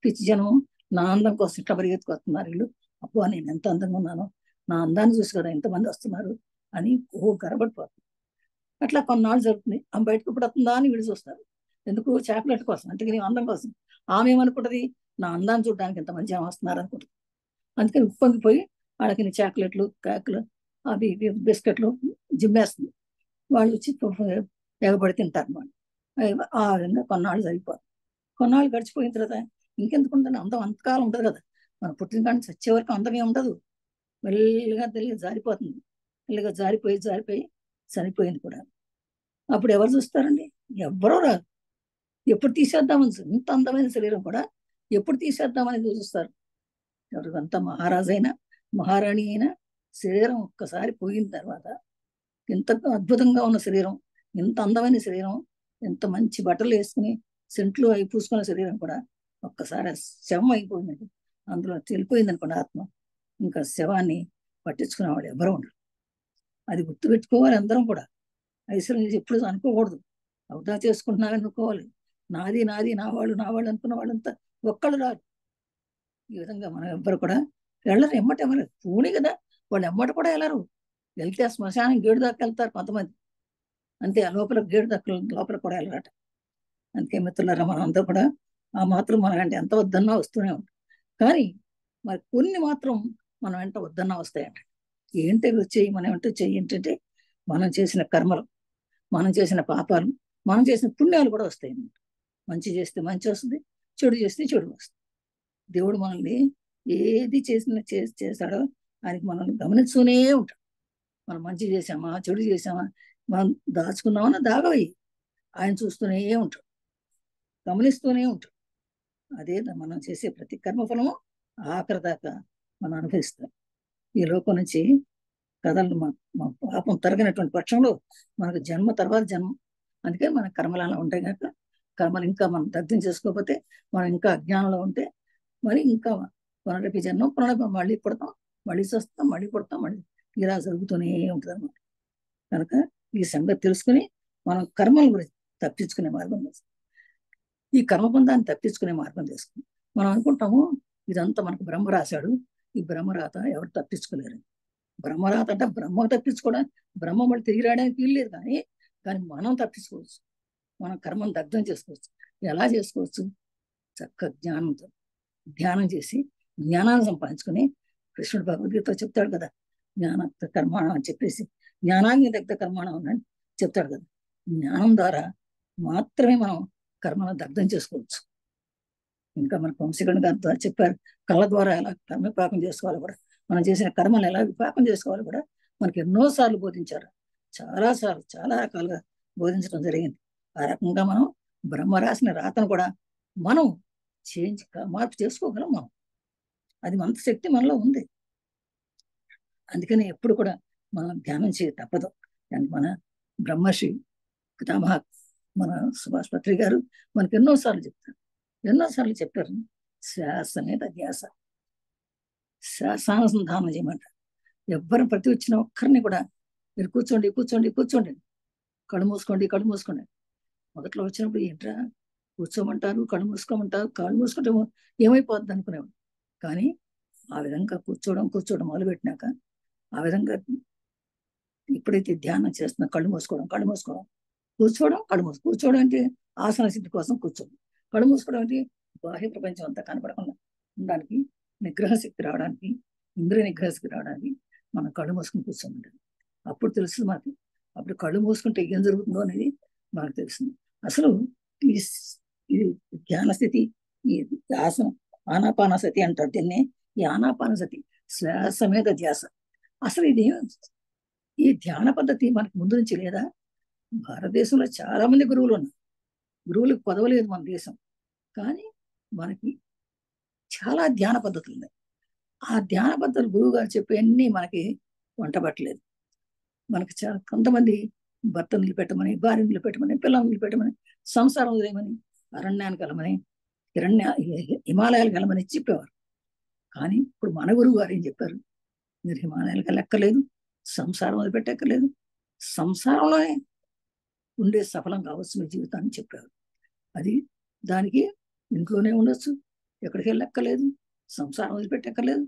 A: పిచ్చి జనం నా అందం కోసం ఇట్లా పరిగెత్తుకొస్తున్నారు వీళ్ళు, అబ్బో నేను ఎంత అందంగా ఉన్నానో, నా అందాన్ని చూసి కదా ఎంతమంది వస్తున్నారు అని గర్వపడిపోతుంది. అట్లా కొన్నాళ్ళు జరుగుతుంది. ఆమె బయటకు ఇప్పుడు వస్తుందా అని వీళ్ళు చూస్తారు. ఎందుకు, చాక్లెట్ కోసం, అంటే నీ అందం కోసం. ఆమె ఏమనుకుంటుంది, నా అందాన్ని చూడడానికి ఎంతమంది జనం వస్తున్నారు అనుకుంటుంది. అందుకని ఉప్పొంగిపోయి వాళ్ళకి చాక్లెట్లు, కేకులు, అవి ఇవి బిస్కెట్లు జిమ్మేస్తుంది. వాళ్ళు వచ్చి ఎగబడి తింటారు వాళ్ళు. ఆ విధంగా కొన్నాళ్ళు జరిగిపోతుంది. కొన్నాళ్ళు గడిచిపోయిన తర్వాత ఇంకెందుకు ఉంటుంది, అందం అంతకాలం ఉంటుంది కదా, మన పుట్టిన కానీ చచ్చే వరకు అందమే ఉండదు. మెల్లిగా తెలియదు జారిపోతుంది, మెల్లిగా జారిపోయి చనిపోయింది కూడా. అప్పుడు ఎవరు చూస్తారండి, ఎవ్వరూ రాదు. ఎప్పుడు తీసేద్దామని, ఇంత అందమైన శరీరం కూడా ఎప్పుడు తీసేద్దామని చూస్తారు. ఎవరికంతా మహారాజైనా మహారాణి అయినా శరీరం ఒక్కసారి పోయిన తర్వాత, ఇంత అద్భుతంగా ఉన్న శరీరం, ఇంత అందమైన శరీరం, ఎంత మంచి బట్టలు వేసుకుని సెంట్లు అవి పూసుకున్న శరీరం కూడా ఒక్కసారి శవం అయిపోయింది, అందులో వెళ్ళిపోయింది అనుకోండి ఆత్మ, ఇంకా శవాన్ని పట్టించుకునేవాడు ఎవరు ఉండరు. అది గుర్తుపెట్టుకోవాలి అందరం కూడా. ఐశ్వర్యం ఎప్పుడు అనుకోకూడదు, అవుదా చేసుకుంటున్నా అనుకోవాలి. నాది నాది నా వాళ్ళు అనుకున్న వాళ్ళంతా ఒక్కళ్ళు రారు. ఈ విధంగా మనం ఎవ్వరు కూడా వెళ్ళరు, ఎమ్మటెమ్మరు పూని కదా, వాళ్ళు ఎమ్మట కూడా వెళ్ళరు. వెళ్తే ఆ శ్మశానం గేడు దాకా వెళ్తారు కొంతమంది, అంతే. ఆ లోపల గేడు దాకా లోపల కూడా వెళ్ళరట. అందుకే మిత్రులారా, మనం అందరూ కూడా ఆ మాత్రం మనకంటే ఎంత వద్దన్నా వస్తూనే ఉంటాం. కానీ మరి కొన్ని మాత్రం మనం వెంట వద్దన్నా వస్తాయంట. ఏంటి వచ్చేయి మనం వెంట చెయ్యి ఏంటంటే, మనం చేసిన కర్మలు, మనం చేసిన పాపాలు, మనం చేసిన పుణ్యాలు కూడా వస్తాయి అన్నమాట. మంచి చేస్తే మంచి వస్తుంది, చెడు చేస్తే చెడు వస్తుంది. దేవుడు మనల్ని ఏది చేశాడో ఆయనకి మనల్ని గమనిస్తూనే ఉంటాడు. మనం మంచి చేసామా చెడు చేసామా, మనం దాచుకున్నామన్నా దాగవయ్యి, ఆయన చూస్తూనే ఉంటాడు, గమనిస్తూనే ఉంటాడు. అదే మనం చేసే ప్రతి కర్మఫలము ఆఖరి దాకా మనం అనుభవిస్తాం. ఈ లోకం నుంచి కథలు మా పాపం తరగినటువంటి పక్షంలో మనకు జన్మ తర్వాత జన్మ. అందుకే మన కర్మలు అలా ఉంటాయి కనుక, కర్మలు ఇంకా మనం దగ్ధం చేసుకోకపోతే, మనం ఇంకా అజ్ఞానంలో ఉంటే మరి ఇంకా పునరపి జన్మం పునరపి మళ్ళీ పుడతాం, మళ్ళీ చూస్తాం, మళ్ళీ పుడతాం, మళ్ళీ ఇలా జరుగుతూనే ఉంటుంది అన్నమాట. కనుక ఈ సంగతి తెలుసుకుని మనం కర్మల గురించి తప్పించుకునే మార్గం తెలుసుకుంటాం. ఈ కర్మబంధాన్ని తప్పించుకునే మార్గం తెలుసుకుంటాం. మనం అనుకుంటాము ఇదంతా మనకు బ్రహ్మ రాశాడు, ఈ బ్రహ్మరాత ఎవరు తప్పించుకోలేరు. బ్రహ్మరాత అంటే బ్రహ్మ తప్పించుకోవడానికి, బ్రహ్మ మళ్ళీ తిరిగి రావడానికి వీల్లేదు. కానీ మనం తప్పించుకోవచ్చు. మనం కర్మను దగ్ధం చేసుకోవచ్చు. ఎలా చేసుకోవచ్చు? చక్కగా జ్ఞానంతో ధ్యానం చేసి జ్ఞానాన్ని సంపాదించుకుని, కృష్ణుడు భగవద్గీత చెప్తాడు కదా, జ్ఞానత్వ కర్మాణం అని చెప్పేసి, జ్ఞానాన్ని దగ్ధ కర్మాణం అని చెప్తాడు కదా. జ్ఞానం ద్వారా మాత్రమే మనం కర్మను దగ్ధం చేసుకోవచ్చు. ఇంకా మనకు వంశీకరణ గారి ద్వారా చెప్పారు, కళ్ళ ద్వారా ఎలా కర్మ విపాకం చేసుకోవాలి కూడా, మనం చేసిన కర్మలు ఎలా విపాకం చేసుకోవాలి కూడా మనకి ఎన్నోసార్లు బోధించారు. చాలాసార్లు చాలా రకాలుగా బోధించడం జరిగింది. ఆ రకంగా మనం బ్రహ్మ రాసిన రాతను కూడా మనం మార్పు చేసుకోగలం. మనం అది మన శక్తి మనలో ఉంది. అందుకని ఎప్పుడు కూడా మనం ధ్యానం చేయ తప్పదు. మన బ్రహ్మర్షి పితామహ మన సుభాష్ పత్రి గారు మనకు ఎన్నోసార్లు చెప్పారు, శ్వాస మీద ధ్యాస, శ్వాసానుసంధానం చేయమంటారు. ఎవ్వరు ప్రతి వచ్చిన ఒక్కరిని కూడా మీరు కూర్చోండి కూర్చోండి కూర్చోండి, కళ్ళు మూసుకోండి. మొదట్లో వచ్చినప్పుడు ఏంట్రా కూర్చోమంటారు, కళ్ళు మూసుకోమంటారు, కాళ్ళు మూసుకుంటే ఏమైపోద్ది అనుకునేవాడు. కానీ ఆ విధంగా కూర్చోవడం మొదలుపెట్టినాక, ఆ విధంగా ఎప్పుడైతే ధ్యానం చేస్తున్నా కళ్ళు మూసుకోవడం, కూర్చోవడం అంటే ఆసన సిద్ధి కోసం కూర్చోవడం, కళ్ళు మూసుకోవడం అంటే బాహ్య ప్రపంచం అంతా కనపడకుండా ఉండడానికి, నిగ్రహ శక్తి రావడానికి, ఇంద్రియ నిగ్రహ శక్తి రావడానికి మనం కళ్ళు మూసుకుని కూర్చోమంటారు. అప్పుడు తెలుస్తుంది మనకి. అప్పుడు కళ్ళు మూసుకుంటే ఏం జరుగుతుందో అనేది మనకు తెలుస్తుంది. అసలు ఈ ధ్యాన స్థితి, ఈ ఆసనం ఆనాపానసతి అంటారు దీన్ని. ఈ ఆనాపానసతి శ్వాస మీద ధ్యాస. అసలు ఈ ధ్యాన పద్ధతి మనకు ముందు నుంచి లేదా? భారతదేశంలో చాలా మంది గురువులు ఉన్నారు. గురువులకు పదవలేదు మన దేశం, కానీ మనకి చాలా ధ్యాన పద్ధతులు ఉన్నాయి. ఆ ధ్యాన పద్ధతులు గురువు గారు చెప్పేవన్నీ మనకి వంటబట్టలేదు. మనకి చాలా కొంతమంది భర్తను నిలబెట్టమని, భార్యను నిలబెట్టమని, పిల్లల్ని నిలబెట్టమని, సంసారం వదిలేయమని, అరణ్యానికి వెళ్ళమని, హిమాలయాలకు వెళ్ళమని చెప్పేవారు. కానీ ఇప్పుడు మన గురువు గారు ఏం చెప్పారు? మీరు హిమాలయాలకు వెళ్ళక్కర్లేదు, సంసారం వదిలిపెట్టక్కర్లేదు, సంసారంలోనే ఉండే సఫలం కావచ్చు మీ జీవితాన్ని చెప్పారు. అది దానికి ఇంట్లోనే ఉండొచ్చు, ఎక్కడికి వెళ్ళక్కర్లేదు, సంసారం వదిలిపెట్టక్కర్లేదు,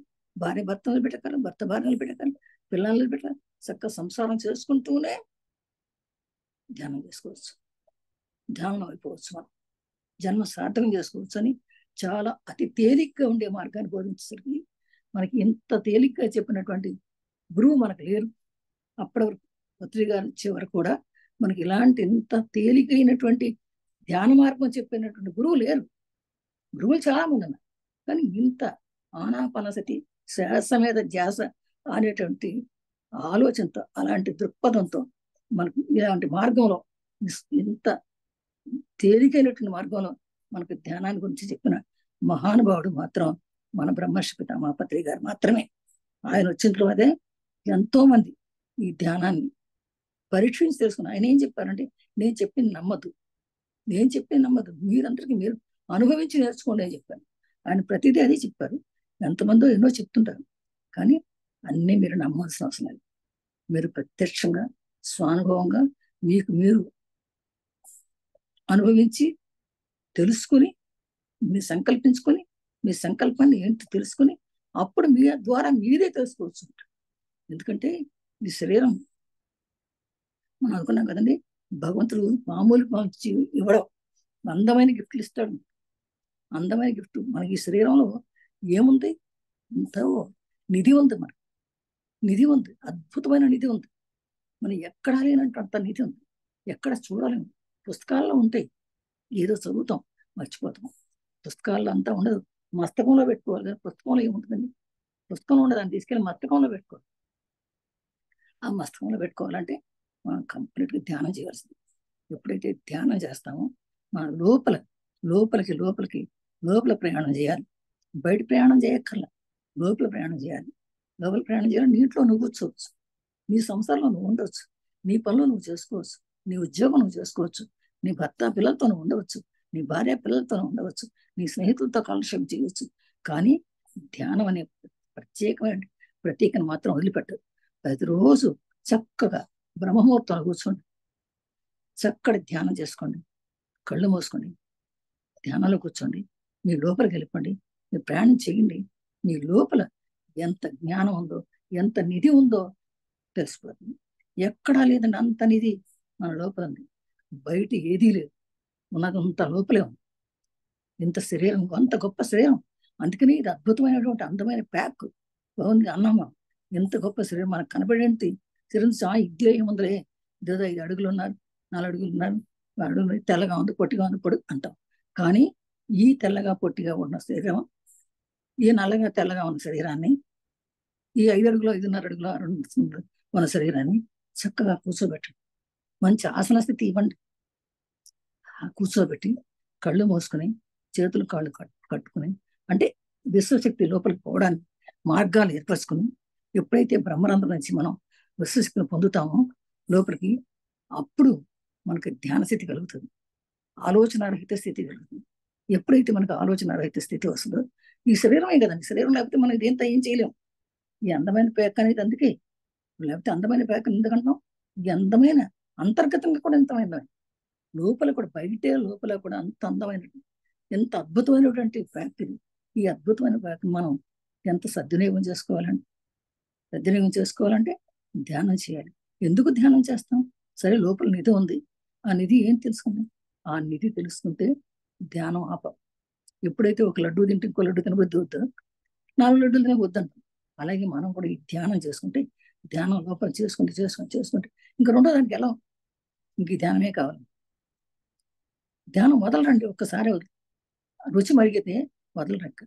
A: భర్త వదిలిపెట్టక్కర్లేదు, భర్త భార్య వదిలిపెట్టక్కర్లేదు, పిల్లల్ని వదిలిపెట్టాలి, చక్కగా సంసారం చేసుకుంటూనే ధ్యానం చేసుకోవచ్చు, ధ్యానం అయిపోవచ్చు, మనం జన్మ సార్థకం చేసుకోవచ్చు అని చాలా అతి తేలిగ్గా ఉండే మార్గాన్ని బోధించేసరికి మనకి ఇంత తేలిగ్గా చెప్పినటువంటి గురువు మనకు లేరు. అప్పటి వరకు పత్రి గారు వచ్చే వరకు కూడా మనకి ఇలాంటి ఇంత తేలికైనటువంటి ధ్యాన మార్గం చెప్పినటువంటి గురువు లేరు. గురువులు చాలా మంది ఉన్నారు, కానీ ఇంత ఆనాపానసతి శ్వాస మీద ధ్యాస అనేటువంటి ఆలోచనతో, అలాంటి దృక్పథంతో మనకు ఇలాంటి మార్గంలో, ఇంత తేలికైనటువంటి మార్గంలో మనకు ధ్యానాన్ని గురించి చెప్పిన మహానుభావుడు మాత్రం మన బ్రహ్మర్షి పితామహ పత్రి గారు మాత్రమే. ఆయన వచ్చిన తర్వాతే ఎంతో మంది ఈ ధ్యానాన్ని పరీక్షించి తెలుసుకున్నారు. ఆయన ఏం చెప్పారంటే, నేను చెప్పింది నమ్మద్దు, మీరందరికీ మీరు అనుభవించి నేర్చుకోండి అని చెప్పాను. ఆయన ప్రతిదీ అదే చెప్పారు. ఎంతమందో ఎన్నో చెప్తుంటారు, కానీ అన్నీ మీరు నమ్మాల్సిన అవసరం లేదు. మీరు ప్రత్యక్షంగా స్వానుభవంగా మీరు అనుభవించి తెలుసుకుని, మీ సంకల్పించుకొని, మీ సంకల్పాన్ని ఏంటి తెలుసుకుని, అప్పుడు మీ ద్వారా మీరే తెలుసుకోవచ్చు. ఎందుకంటే ఈ శరీరం మనం అనుకున్నాం కదండి, భగవంతుడు మామూలు ఇవ్వడం, అందమైన గిఫ్ట్లు ఇస్తాడు. అందమైన గిఫ్ట్ మనకి ఈ శరీరంలో ఏముంది? ఎంతో నిధి ఉంది, నిధి ఉంది, అద్భుతమైన నిధి ఉంది. మనం ఎక్కడ లేనంటే అంత నిధి ఉంది, ఎక్కడ చూడలేము. పుస్తకాల్లో ఉంటాయి, ఏదో చదువుతాం మర్చిపోతాం. పుస్తకాల్లో అంతా ఉండదు, మస్తకంలో పెట్టుకోవాలి. కానీ పుస్తకంలో ఏముంటుందండి? పుస్తకంలో ఉండదు, దాన్ని తీసుకెళ్ళి మస్తకంలో పెట్టుకోవాలి. ఆ మస్తకంలో పెట్టుకోవాలంటే మనం కంప్లీట్గా ధ్యానం చేయాల్సింది. ఎప్పుడైతే ధ్యానం చేస్తామో మన లోపల ప్రయాణం చేయాలి. బయట ప్రయాణం చేయక్కర్లా, లోపల ప్రయాణం చేయాలి. నీటిలో నువ్వు కూర్చోవచ్చు, నీ సంసారంలో నువ్వు ఉండవచ్చు, నీ పనులు నువ్వు చేసుకోవచ్చు, నీ ఉద్యోగం నువ్వు చేసుకోవచ్చు, నీ భర్త పిల్లలతో నువ్వు ఉండవచ్చు, నీ భార్య పిల్లలతో ఉండవచ్చు, నీ స్నేహితులతో కాలక్షేపం చేయవచ్చు. కానీ ధ్యానం అనే ప్రత్యేకమైన ప్రతీకను మాత్రం వదిలిపెట్టదు. ప్రతిరోజు చక్కగా బ్రహ్మముహూర్తంలో కూర్చోండి, చక్కటి ధ్యానం చేసుకోండి, కళ్ళు మూసుకోండి, ధ్యానంలో కూర్చోండి, మీ లోపలికి వెళ్ళిపోండి, మీ ప్రయాణం చేయండి. మీ లోపల ఎంత జ్ఞానం ఉందో, ఎంత నిధి ఉందో తెలిసిపోతుంది. ఎక్కడా లేదండి, అంత నిధి మన లోపల ఉంది. బయట ఏదీ లేదు, ఉన్నదంత లోపలే ఉంది. ఇంత శరీరం, అంత గొప్ప శరీరం. అందుకని ఇది అద్భుతమైనటువంటి అందమైన ప్యాక్ బాగుంది అన్నామా. ఎంత గొప్ప శరీరం మనకు కనబడేంటి శరీరం. ఇదే ఏముందిలే, ఇదేదో 5 అడుగులు ఉన్నారు, 4 అడుగులు ఉన్నారు, 6 అడుగులు, తెల్లగా ఉంది, పొట్టిగా ఉంది, పొడు అంటాం. కానీ ఈ తెల్లగా పొట్టిగా ఉన్న శరీరం, ఈ నల్లగా తెల్లగా ఉన్న శరీరాన్ని, ఈ 5 అడుగులు, 5.5 అడుగులు, 6 ఉన్న శరీరాన్ని చక్కగా కూర్చోబెట్టండి. మంచి ఆసన స్థితి ఇవ్వండి. కూర్చోబెట్టి కళ్ళు మూసుకొని చేతులు కాళ్ళు కట్టుకుని, అంటే విశ్వశక్తి లోపలికి పోవడానికి మార్గాలు ఏర్పరచుకుని, ఎప్పుడైతే బ్రహ్మరంధ్రం నుంచి మనం విశ్వశక్తిని పొందుతామో లోపలికి, అప్పుడు మనకి ధ్యాన స్థితి కలుగుతుంది, ఆలోచన రహిత స్థితి కలుగుతుంది. ఎప్పుడైతే మనకు ఆలోచన రహిత స్థితి వస్తుందో, ఈ శరీరమే కదండి, శరీరం లేకపోతే మనం ఇదేంత ఏం చేయలేం. ఈ అందమైన పేక అనేది అందుకే, లేకపోతే అందమైన పేక ఎందుకంటాం, ఈ అందమైన అంతర్గతంగా కూడా ఎంతమైన లోపల కూడా, బయటే లోపల కూడా అంత అందమైన, ఎంత అద్భుతమైనటువంటి ఫ్యాక్టరీ. ఈ అద్భుతమైన ఫ్యాక్టరీ మనం ఎంత సద్వినియోగం చేసుకోవాలండి. సద్వినియోగం చేసుకోవాలంటే ధ్యానం చేయాలి. ఎందుకు ధ్యానం చేస్తాం? సరే, లోపల నిధి ఉంది, ఆ నిధి ఏం తెలుసుకుంది? ఆ నిధి తెలుసుకుంటే ధ్యానం ఆపం. ఎప్పుడైతే ఒక లడ్డు తింటే ఇంకో లడ్డు తినబుద్ధి వద్దు, 4 లడ్డులు తినవద్దంటాం. అలాగే మనం కూడా ఈ ధ్యానం చేసుకుంటే, ధ్యానం లోపల చేసుకుంటే ఇంకా రెండో దానికి ఎలా, ఇంక ఈ ధ్యానమే కావాలి. ధ్యానం వదలరండి, ఒక్కసారి రుచి మరిగితే వదలరండి.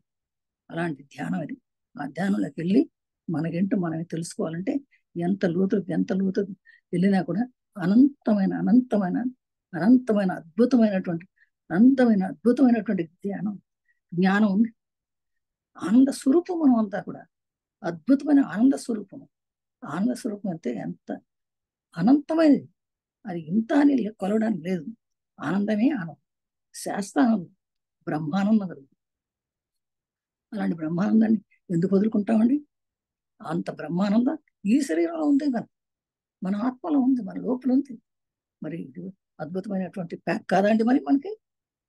A: అలాంటి ధ్యానం అది. ఆ ధ్యానంలోకి వెళ్ళి మనకేంటో మనమే తెలుసుకోవాలంటే ఎంత లోతుకు వెళ్ళినా కూడా అనంతమైన అనంతమైన అనంతమైన అద్భుతమైనటువంటి జ్ఞానం ఉంది. ఆనంద స్వరూపం మనం అంతా కూడా అద్భుతమైన ఆనంద స్వరూపం. ఆనంద స్వరూపం అంటే ఎంత అనంతమైనది, అది ఇంత అని కొలవడానికి లేదు. ఆనందమే ఆనందం, శాస్త్రానందం, బ్రహ్మానందం కలుగుతుంది. అలాంటి బ్రహ్మానందాన్ని ఎందుకు వదులుకుంటామండి? అంత బ్రహ్మానందం ఈ శరీరంలో ఉంది కదా, మన ఆత్మలో ఉంది, మన లోపల ఉంది. మరి ఇది అద్భుతమైనటువంటి ప్యాక్ కాదండి మరి మనకి?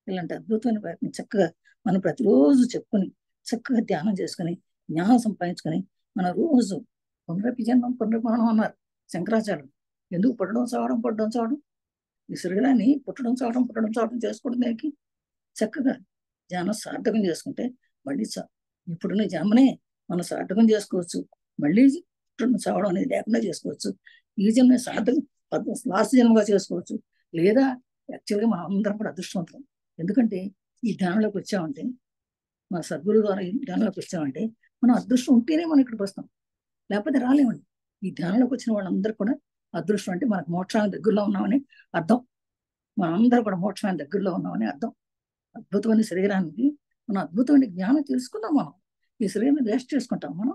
A: ఇలాంటి అద్భుతమైన ప్యాక్ని చక్కగా మనం ప్రతిరోజు చెప్పుకొని, చక్కగా ధ్యానం చేసుకొని, జ్ఞానం సంపాదించుకొని, మన రోజు పునరపి జన్మం పునర్మరణం అన్నారు శంకరాచార్యులు. ఎందుకు పుట్టడం చావడం? ఈ శరీరాన్ని పుట్టడం చావడం చేసుకోవడం దానికి చక్కగా ధ్యానం సార్థకం చేసుకుంటే మళ్ళీ ఇప్పుడున్న జన్మనే మనం సార్థకం చేసుకోవచ్చు. మళ్ళీ చావడం అనేది లేకుండా చేసుకోవచ్చు. ఈ జన్మ సార్థకం లాస్ట్ జన్మగా చేసుకోవచ్చు. లేదా యాక్చువల్గా మనం అందరం కూడా అదృష్టవంతులం. ఎందుకంటే ఈ ధ్యానంలోకి వచ్చామంటే, మన సద్గురు ద్వారా ఈ ధ్యానంలోకి వచ్చామంటే, మనం అదృష్టం ఉంటేనే మనం ఇక్కడికి వస్తాం, లేకపోతే రాలేమండి. ఈ ధ్యానంలోకి వచ్చిన వాళ్ళందరూ కూడా అదృష్టం అంటే మనకు మోక్షానికి దగ్గరలో ఉన్నామని అర్థం. మనందరూ కూడా మోక్షానికి దగ్గరలో ఉన్నామని అర్థం. అద్భుతమైన శరీరానికి మనం అద్భుతమైన జ్ఞానం తెలుసుకుందాం. మనం ఈ శరీరాన్ని వేస్ట్ చేసుకుంటాం. మనం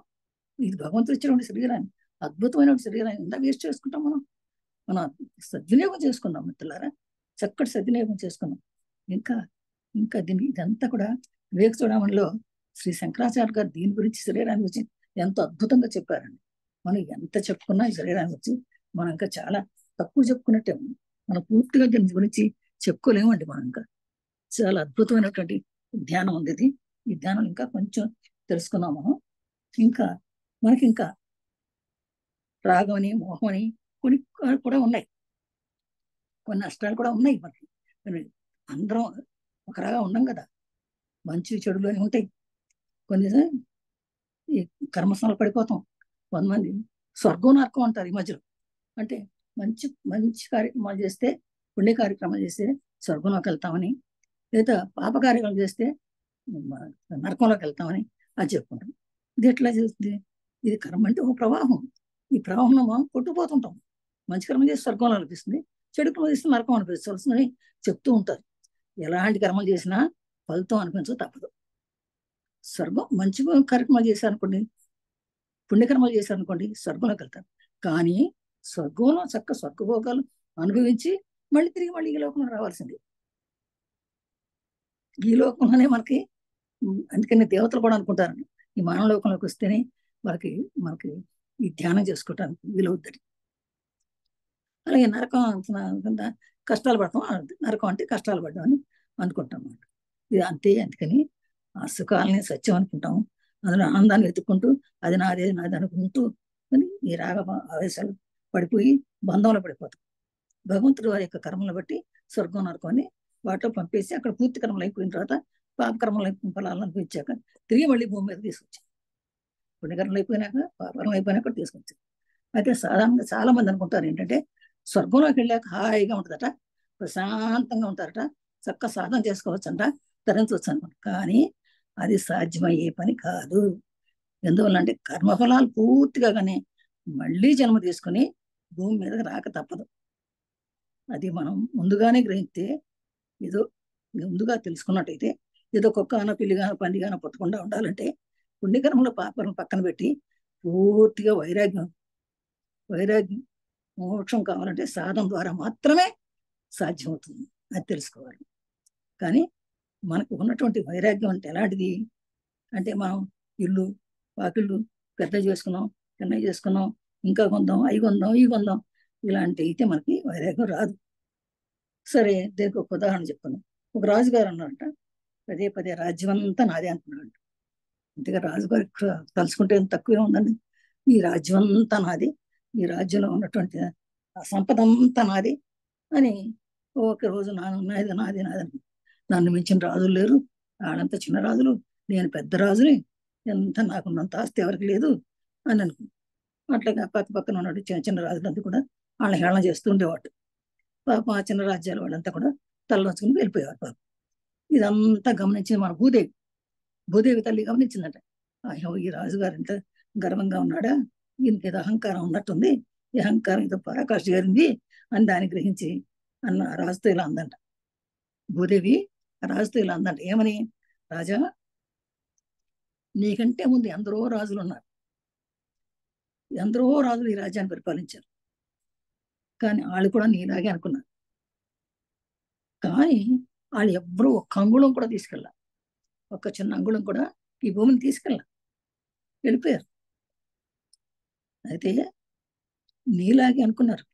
A: ఇది భగవంతుడు ఇచ్చినటువంటి శరీరాన్ని, అద్భుతమైన శరీరాన్ని ఎంత వేస్ట్ చేసుకుంటాం. మనం సద్వినియోగం చేసుకుందాం మిత్రులారా, చక్కటి సద్వినియోగం చేసుకుందాం. ఇంకా ఇదంతా కూడా వివేక చూడమనిలో శ్రీ శంకరాచార్య గారు దీని గురించి, శరీరాన్ని గురించి ఎంతో అద్భుతంగా చెప్పారండి. మనం ఎంత చెప్పుకున్నా ఈ శరీరాన్ని గురించి మనం ఇంకా చాలా తక్కువ చెప్పుకున్నట్టే ఉంది. మనం పూర్తిగా దీని గురించి చెప్పుకోలేమండి. మనం ఇంకా చాలా అద్భుతమైనటువంటి ధ్యానం ఉంది ఇది. ఈ ధ్యానం ఇంకా కొంచెం తెలుసుకున్నాం మనం. మనకి ఇంకా రాగం అని, మోహం అని కొన్ని కూడా ఉన్నాయి, కొన్ని నష్టాలు కూడా ఉన్నాయి మనకి. అందరం ఒకలాగా ఉండం కదా, మంచి చెడులోనే ఉంటాయి. కొన్ని ఈ కర్మస్థానాలు పడిపోతాం. కొంతమంది స్వర్గం నరకం అంటారు ఈ మధ్యలో. అంటే మంచి మంచి కార్యక్రమాలు చేస్తే, పుణ్య కార్యక్రమాలు చేస్తే స్వర్గంలోకి వెళ్తామని, లేదా పాప కార్యక్రమాలు చేస్తే నరకంలోకి వెళ్తామని అది చెప్పుకుంటాం. ఇది ఎట్లా చేస్తుంది? ఇది కర్మ అంటే ఒక ప్రవాహం. ఈ ప్రవాహంలో మనం కొట్టుకుపోతుంటాం. మంచి కర్మ చేస్తే స్వర్గంలో అనిపిస్తుంది, చెడు కర్మ చేస్తే నరకం అనిపిస్తుంది చెప్తూ ఉంటారు. ఎలాంటి కర్మలు చేసినా ఫలితం అనిపించదు, తప్పదు. స్వర్గం మంచి కార్యక్రమాలు చేశారనుకోండి, పుణ్యకర్మలు చేశారనుకోండి, స్వర్గంలోకి వెళ్తారు. కానీ స్వర్గంలో స్వర్గభోగాలు అనుభవించి తిరిగి మళ్ళీ ఈ లోకంలో రావాల్సింది. ఈ లోకంలోనే మనకి, అందుకని దేవతలు కూడా అనుకుంటారండి, ఈ మానవ లోకంలోకి వస్తేనే మనకి ఈ ధ్యానం చేసుకోవటానికి వీలవుతుంది. అలాగే నరకం అనుకున్న కష్టాలు పడతాం, నరకం అంటే కష్టాలు పడ్డాం అని అనుకుంటాం అన్నమాట. ఇది అంతే. అందుకని ఆ సుఖాలని సత్యం అనుకుంటాం, అందులో ఆనందాన్ని వెతుక్కుంటూ అది నాదే నాది అనుకుంటూ ఈ రాగ ఆవేశాలు పడిపోయి బంధంలో పడిపోతాం. భగవంతుడు వారి యొక్క కర్మలను బట్టి స్వర్గం నరకం వాటిలో పంపేసి అక్కడ పూర్తి కర్మలు అయిపోయిన తర్వాత పాపకర్మలు ఫలాలను అనిపించాక తిరిగి మళ్ళీ భూమి మీద తీసుకొచ్చాం. పుణ్యకర్మలు అయిపోయినాక పాపకర్మలు అయిపోయినాక తీసుకొచ్చాం. అయితే సాధారణంగా చాలా మంది అనుకుంటారు ఏంటంటే స్వర్గంలోకి వెళ్ళాక హాయిగా ఉంటుందట, ప్రశాంతంగా ఉంటారట, చక్కగా సాధన చేసుకోవచ్చంట, తరించవచ్చు అనమాట. కానీ అది సాధ్యమయ్యే పని కాదు. ఎందువల్ల అంటే కర్మఫలాలు పూర్తిగా కానీ మళ్ళీ జన్మ తీసుకుని భూమి మీదకి రాక తప్పదు. అది మనం ముందుగానే గ్రహిస్తే, ఏదో ముందుగా తెలుసుకున్నట్టయితే, ఏదో కుక్కగానో పిల్లిగానో పందిగానో పుట్టకుండా ఉండాలంటే పుణ్యకర్మల పాపలను పక్కన పెట్టి పూర్తిగా వైరాగ్యం మోక్షం కావాలంటే సాధన ద్వారా మాత్రమే సాధ్యమవుతుంది. అది తెలుసుకోవాలి. కానీ మనకు ఉన్నటువంటి వైరాగ్యం అంటే ఎలాంటిది అంటే, మనం ఇల్లు వాకిళ్ళు పెద్ద చేసుకున్నాం, చిన్న చేసుకున్నాం, ఇంకా కొందాం, అవి కొందాం, ఇవి కొందాం, ఇలాంటి అయితే మనకి వైరాగ్యం రాదు. సరే, దీనికి ఒక ఉదాహరణ చెప్తాను. ఒక రాజుగారు అన్నారంట, పదే పదే రాజ్యం అంతా నాదే అంటున్నాడు. అంతేగా రాజుగారు తలుచుకుంటే తక్కువే ఉందండి. ఈ రాజ్యం అంతా నాది, ఈ రాజ్యంలో ఉన్నటువంటి సంపద అంతా నాది అని ఒక రోజు నాది నాది నాది నన్ను మించిన రాజులు లేరు, వాళ్ళంతా చిన్న రాజులు, నేను పెద్ద రాజుని, ఎంత నాకున్నంత ఆస్తి ఎవరికి లేదు అని అనుకుంది. అట్లాగా పక్కన ఉన్నాడు చిన్న చిన్న రాజులంతా కూడా వాళ్ళని హేళన చేస్తూ ఉండేవాడు. పాపం ఆ చిన్న రాజ్యాల వాళ్ళంతా కూడా తలవంచుకుని వెళ్ళిపోయేవారు. పాపం ఇదంతా గమనించి మన భూదేవి తల్లి గమనించిందట. అయ్యో, ఈ రాజుగారు ఇంత గర్వంగా ఉన్నాడా, ఈయనకి ఏదో అహంకారం ఉన్నట్టుంది, ఈ అహంకారం ఏదో పరాకాష్ఠ జరిగింది అని దాన్ని గ్రహించి అన్న రాజుతో ఇలా అందంట. భూదేవి రాజుతో ఇలా అందంట, ఏమని? రాజా, నీకంటే ముందు ఎందరో రాజులు ఉన్నారు, ఎందరో రాజులు ఈ రాజ్యాన్ని పరిపాలించారు, కానీ వాళ్ళు కూడా నీలాగే అనుకున్నారు. కానీ వాళ్ళు ఎవ్వరూ ఒక్క అంగుళం కూడా తీసుకెళ్ళా, ఒక్క చిన్న అంగుళం కూడా ఈ భూమిని తీసుకెళ్ళా, వెళ్ళిపోయారు. అయితే నీలాగే అనుకున్నారు,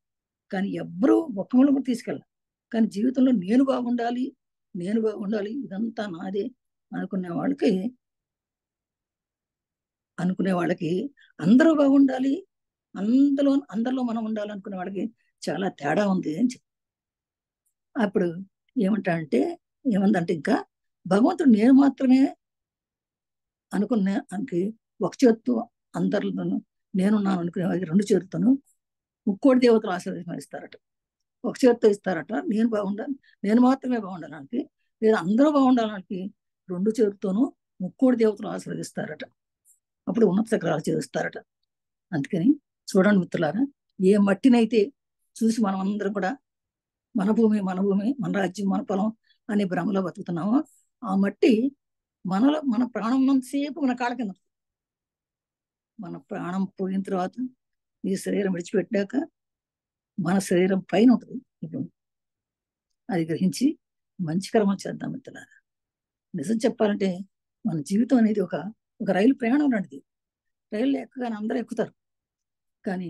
A: కానీ ఎవ్వరూ ఒక్క అంగుళం కూడా తీసుకెళ్ళా. కానీ జీవితంలో నేను బాగుండాలి ఇదంతా నాదే అనుకునే వాళ్ళకి అందరూ బాగుండాలి, అందరిలో మనం ఉండాలనుకునే వాళ్ళకి చాలా తేడా ఉంది అని చెప్పి అప్పుడు ఏమందంటే ఇంకా భగవంతుడు నేను మాత్రమే అనుకున్నానికి ఒక చేతితో అందరిలోనూ నేనున్నాను అనుకునే వాళ్ళకి రెండు చేతులతోనూ ముక్కోటి దేవతలు ఆశీర్వదిస్తారట. ఒక చేతితో ఇస్తారట నేను మాత్రమే బాగుండాలని, లేదా అందరూ బాగుండాలని రెండు చేతులతోనూ ముక్కోటి దేవతలు ఆశీర్వదిస్తారట. అప్పుడు ఉన్నత శిఖరాలు చేస్తారట. అందుకని చూడండి మిత్రులారా, ఏ మట్టినైతే చూసి మనం అందరం కూడా మన భూమి మన రాజ్యం మన పొలం అనే భ్రమలో బతుకుతున్నామో, ఆ మట్టి మన ప్రాణం ఉన్నంతసేపు మన కాళ్ళ కింద, మన ప్రాణం పోయిన తర్వాత ఈ శరీరం విడిచిపెట్టాక మన శరీరం పైన ఉంటుంది. ఇప్పుడు అది గ్రహించి మంచి కర్మలు చేద్దాం మిత్రులారా. నిజం చెప్పాలంటే మన జీవితం అనేది ఒక రైలు ప్రయాణం లాంటిది. రైలు ఎక్కగానే అందరూ ఎక్కుతారు, కానీ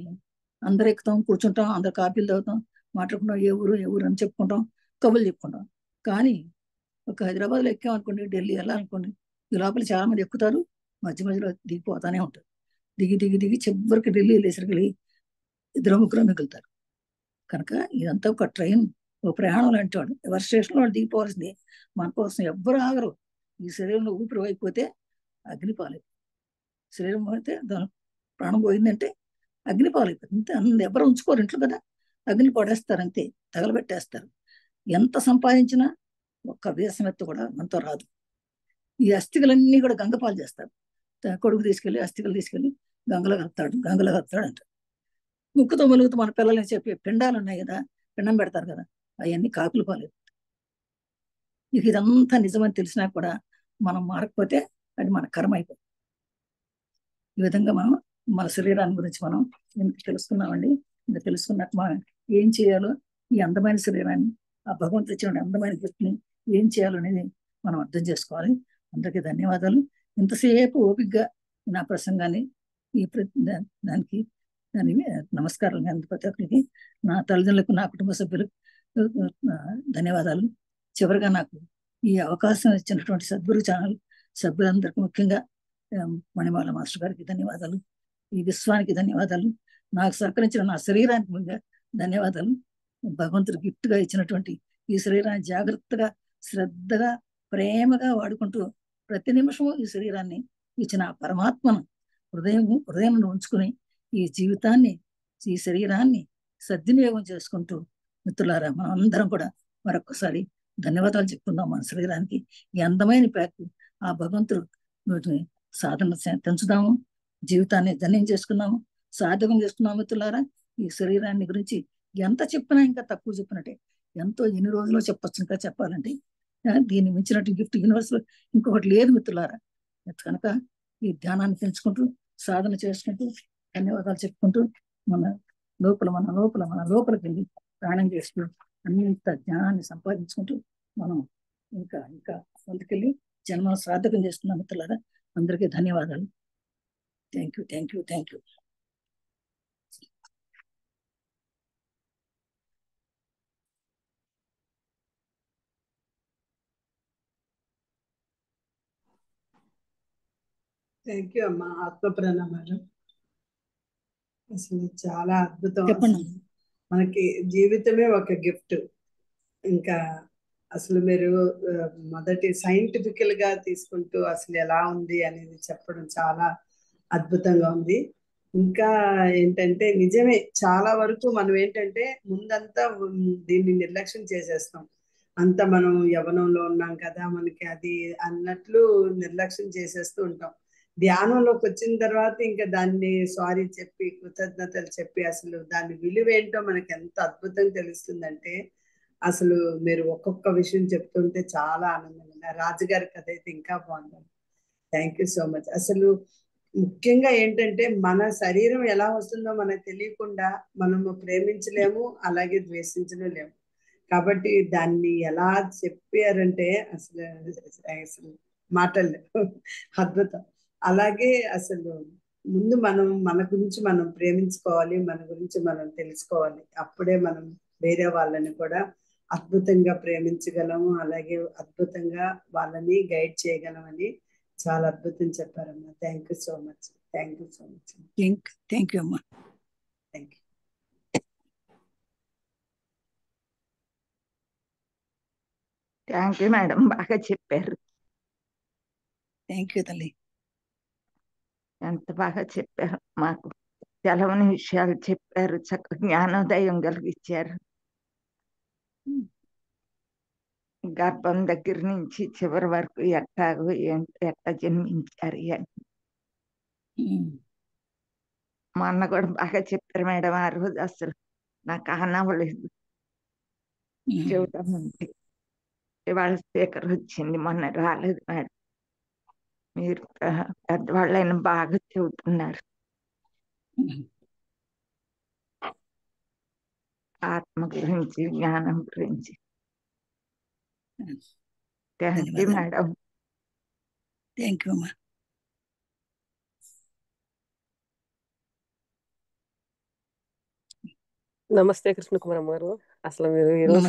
A: అందరూ ఎక్కుతాం, కూర్చుంటాం, అందరు కాఫీలు తాగుతాం, మాట్లాడుకుంటాం, ఏ ఊరు అని చెప్పుకుంటాం, కబుర్లు చెప్పుకుంటాం. కానీ ఒక హైదరాబాద్లో ఎక్కామనుకోండి, ఢిల్లీ వెళ్ళాలనుకోండి, ఈ లోపల చాలా మంది ఎక్కుతారు, మధ్యలో దిగిపోతానే ఉంటారు. దిగి చివరికి ఢిల్లీ వెళ్ళేసరికి ఇద్దరు ముగ్గురు మిగులుతారు. కనుక ఇదంతా ఒక ట్రైన్, ఒక ప్రయాణం లాంటి వాడు. ఎవరి స్టేషన్లో వాళ్ళు దిగిపోవాల్సింది. మన కోసం ఎవ్వరు ఆగరు. ఈ శరీరంలో ఊపిరి అయిపోతే అగ్నిపాలైపోతుంది. శరీరం అయితే దాని ప్రాణం పోయిందంటే అగ్నిపాలైపోతుంది. అంతే, ఎవరు ఉంచుకోరు ఇంట్లో కదా, అగ్ని పడేస్తారు, అంతే, తగలబెట్టేస్తారు. ఎంత సంపాదించినా ఒక్క వీసమెత్త కూడా మనతో రాదు. ఈ అస్థికలన్నీ కూడా గంగపాలు చేస్తారు. కొడుకు తీసుకెళ్ళి అస్థికలు తీసుకెళ్ళి గంగలో కలుపుతాడు అంట. ముక్కుతో మెలుగుతూ మన పిల్లలని చెప్పి పిండాలు ఉన్నాయి కదా, పిండం పెడతారు కదా, అవన్నీ కాకులు పాలేదు. ఇక ఇదంతా నిజమని తెలిసినా కూడా మనం మారకపోతే అది మన కర్మ అయిపోతుంది. ఈ విధంగా మనం మన శరీరాన్ని గురించి మనం ఎంత తెలుసుకున్నామండి. ఇంకా తెలుసుకున్నట్టు మనం ఏం చేయాలో, ఈ అందమైన శరీరాన్ని, ఆ భగవంతుడు ఇచ్చిన అందమైన గిఫ్ట్ని ఏం చేయాలో అనేది మనం అర్థం చేసుకోవాలి. అందరికీ ధన్యవాదాలు. ఇంతసేపు ఓపికగా నా ప్రసంగాన్ని దానికి నమస్కారాలు అంత ప్రతి ఒక్కరికి, నా తల్లిదండ్రులకు, నా కుటుంబ సభ్యులకు ధన్యవాదాలు. చివరిగా నాకు ఈ అవకాశం ఇచ్చినటువంటి సద్గురు ఛానల్ సభ్యులందరికీ, ముఖ్యంగా మణిమాల మాస్టర్ గారికి ధన్యవాదాలు. ఈ విశ్వానికి ధన్యవాదాలు. నాకు సహకరించిన నా శరీరానికి ముందుగా ధన్యవాదాలు. భగవంతుడు గిఫ్ట్గా ఇచ్చినటువంటి ఈ శరీరాన్ని జాగ్రత్తగా, శ్రద్ధగా, ప్రేమగా వాడుకుంటూ ప్రతి నిమిషము ఈ శరీరాన్ని ఇచ్చిన పరమాత్మను హృదయంలో ఉంచుకుని ఈ జీవితాన్ని, ఈ శరీరాన్ని సద్వినియోగం చేసుకుంటూ, మిత్రులారా, మనం అందరం కూడా మరొకసారి ధన్యవాదాలు చెప్పుకుందాం. మన శరీరానికి ఈ అందమైన ప్యాక్ ఆ భగవంతుడు వీటిని సాధన పెంచుదాము, జీవితాన్ని ధన్యం చేసుకున్నాము, సాధకం చేసుకున్నాము. మిత్రులారా, ఈ శరీరాన్ని గురించి ఎంత చెప్పినా ఇంకా తక్కువ చెప్పినట్టే. ఎంతో ఎన్ని రోజుల్లో చెప్పచ్చు ఇంకా చెప్పాలంటే. దీన్ని మించినట్టు గిఫ్ట్ యూనివర్స్ లో ఇంకొకటి లేదు మిత్రులారా. కనుక ఈ ధ్యానాన్ని పెంచుకుంటూ, సాధన చేసుకుంటూ, ధన్యవాదాలు చెప్పుకుంటూ, మన లోపలికి వెళ్ళి ప్రాణం చేస్తూ అంత జ్ఞానాన్ని సంపాదించుకుంటూ మనం ఇంకా ఇంకా ముందుకెళ్ళి జన్మను సార్థకం చేసుకున్నాం. మిత్రులారా, అందరికీ ధన్యవాదాలు. Thank you, thank you, thank you.
B: Thank you అమ్మా. ఆత్మ ప్రణామాలు. అసలు చాలా అద్భుతం.
A: చెప్పండి.
B: మనకి జీవితమే ఒక గిఫ్ట్. ఇంకా అసలు మీరు మొదటి సైంటిఫికల్ గా తీసుకుంటూ అసలు ఎలా ఉంది అనేది చెప్పడం చాలా అద్భుతంగా ఉంది. ఇంకా ఏంటంటే నిజమే, చాలా వరకు మనం ఏంటంటే ముందంతా దీన్ని నిర్లక్ష్యం చేసేస్తాం. అంత మనం యవ్వనంలో ఉన్నాం కదా, మనకి అది అన్నట్లు నిర్లక్ష్యం చేసేస్తూ ఉంటాం. ధ్యానంలోకి వచ్చిన తర్వాత ఇంకా దాన్ని సారీ చెప్పి, కృతజ్ఞతలు చెప్పి, అసలు దాని విలువ ఏంటో మనకి ఎంత అద్భుతంగా తెలుస్తుందంటే, అసలు మీరు ఒక్కొక్క విషయం చెప్తుంటే చాలా ఆనందంగా ఉంది. రాజుగారి కథ అయితే ఇంకా బాగుంది. Thank you so much. అసలు ముఖ్యంగా ఏంటంటే మన శరీరం ఎలా వస్తుందో మనకు తెలియకుండా మనము ప్రేమించలేము, అలాగే ద్వేషించలేము. కాబట్టి దాన్ని ఎలా చెప్పారంటే అసలు మాటలు అద్భుతం. అలాగే అసలు ముందు మనం మన గురించి మనం ప్రేమించుకోవాలి, మన గురించి మనం తెలుసుకోవాలి. అప్పుడే మనం వేరే వాళ్ళని కూడా అద్భుతంగా ప్రేమించగలము, అలాగే అద్భుతంగా వాళ్ళని గైడ్ చేయగలమని చాలా అద్భుతం చెప్పారమ్మా. Thank you so much. Thank you so much.
A: Thank you అమ్మా.
B: Thank you.
C: Thank you madam, బాగా చెప్పారు.
A: థ్యాంక్ యూ తల్లి.
C: ఎంత బాగా చెప్పారు. మాకు తెలవని విషయాలు చెప్పారు, చక్కగా జ్ఞానోదయం కలిగించారు. గర్భం దగ్గర నుంచి చివరి వరకు ఎట్టాగో ఎట్లా జన్మించారు అని మా అన్న కూడా బాగా చెప్పారు మేడం. ఆ రోజు అసలు నాకు ఆనవలేదు చెబుతాం ఉంది. ఇవాళ స్పీకర్ వచ్చింది, మొన్న రాలేదు మేడం. మీరు పెద్దవాళ్ళైనా బాగా చెబుతున్నారు. ఆత్మ గురించి, జ్ఞానం గురించి. Thank you madam.
A: Thank you అమ్మా.
D: నమస్తే కృష్ణ కుమార్ గారు. అసలు మీరు ఈరోజు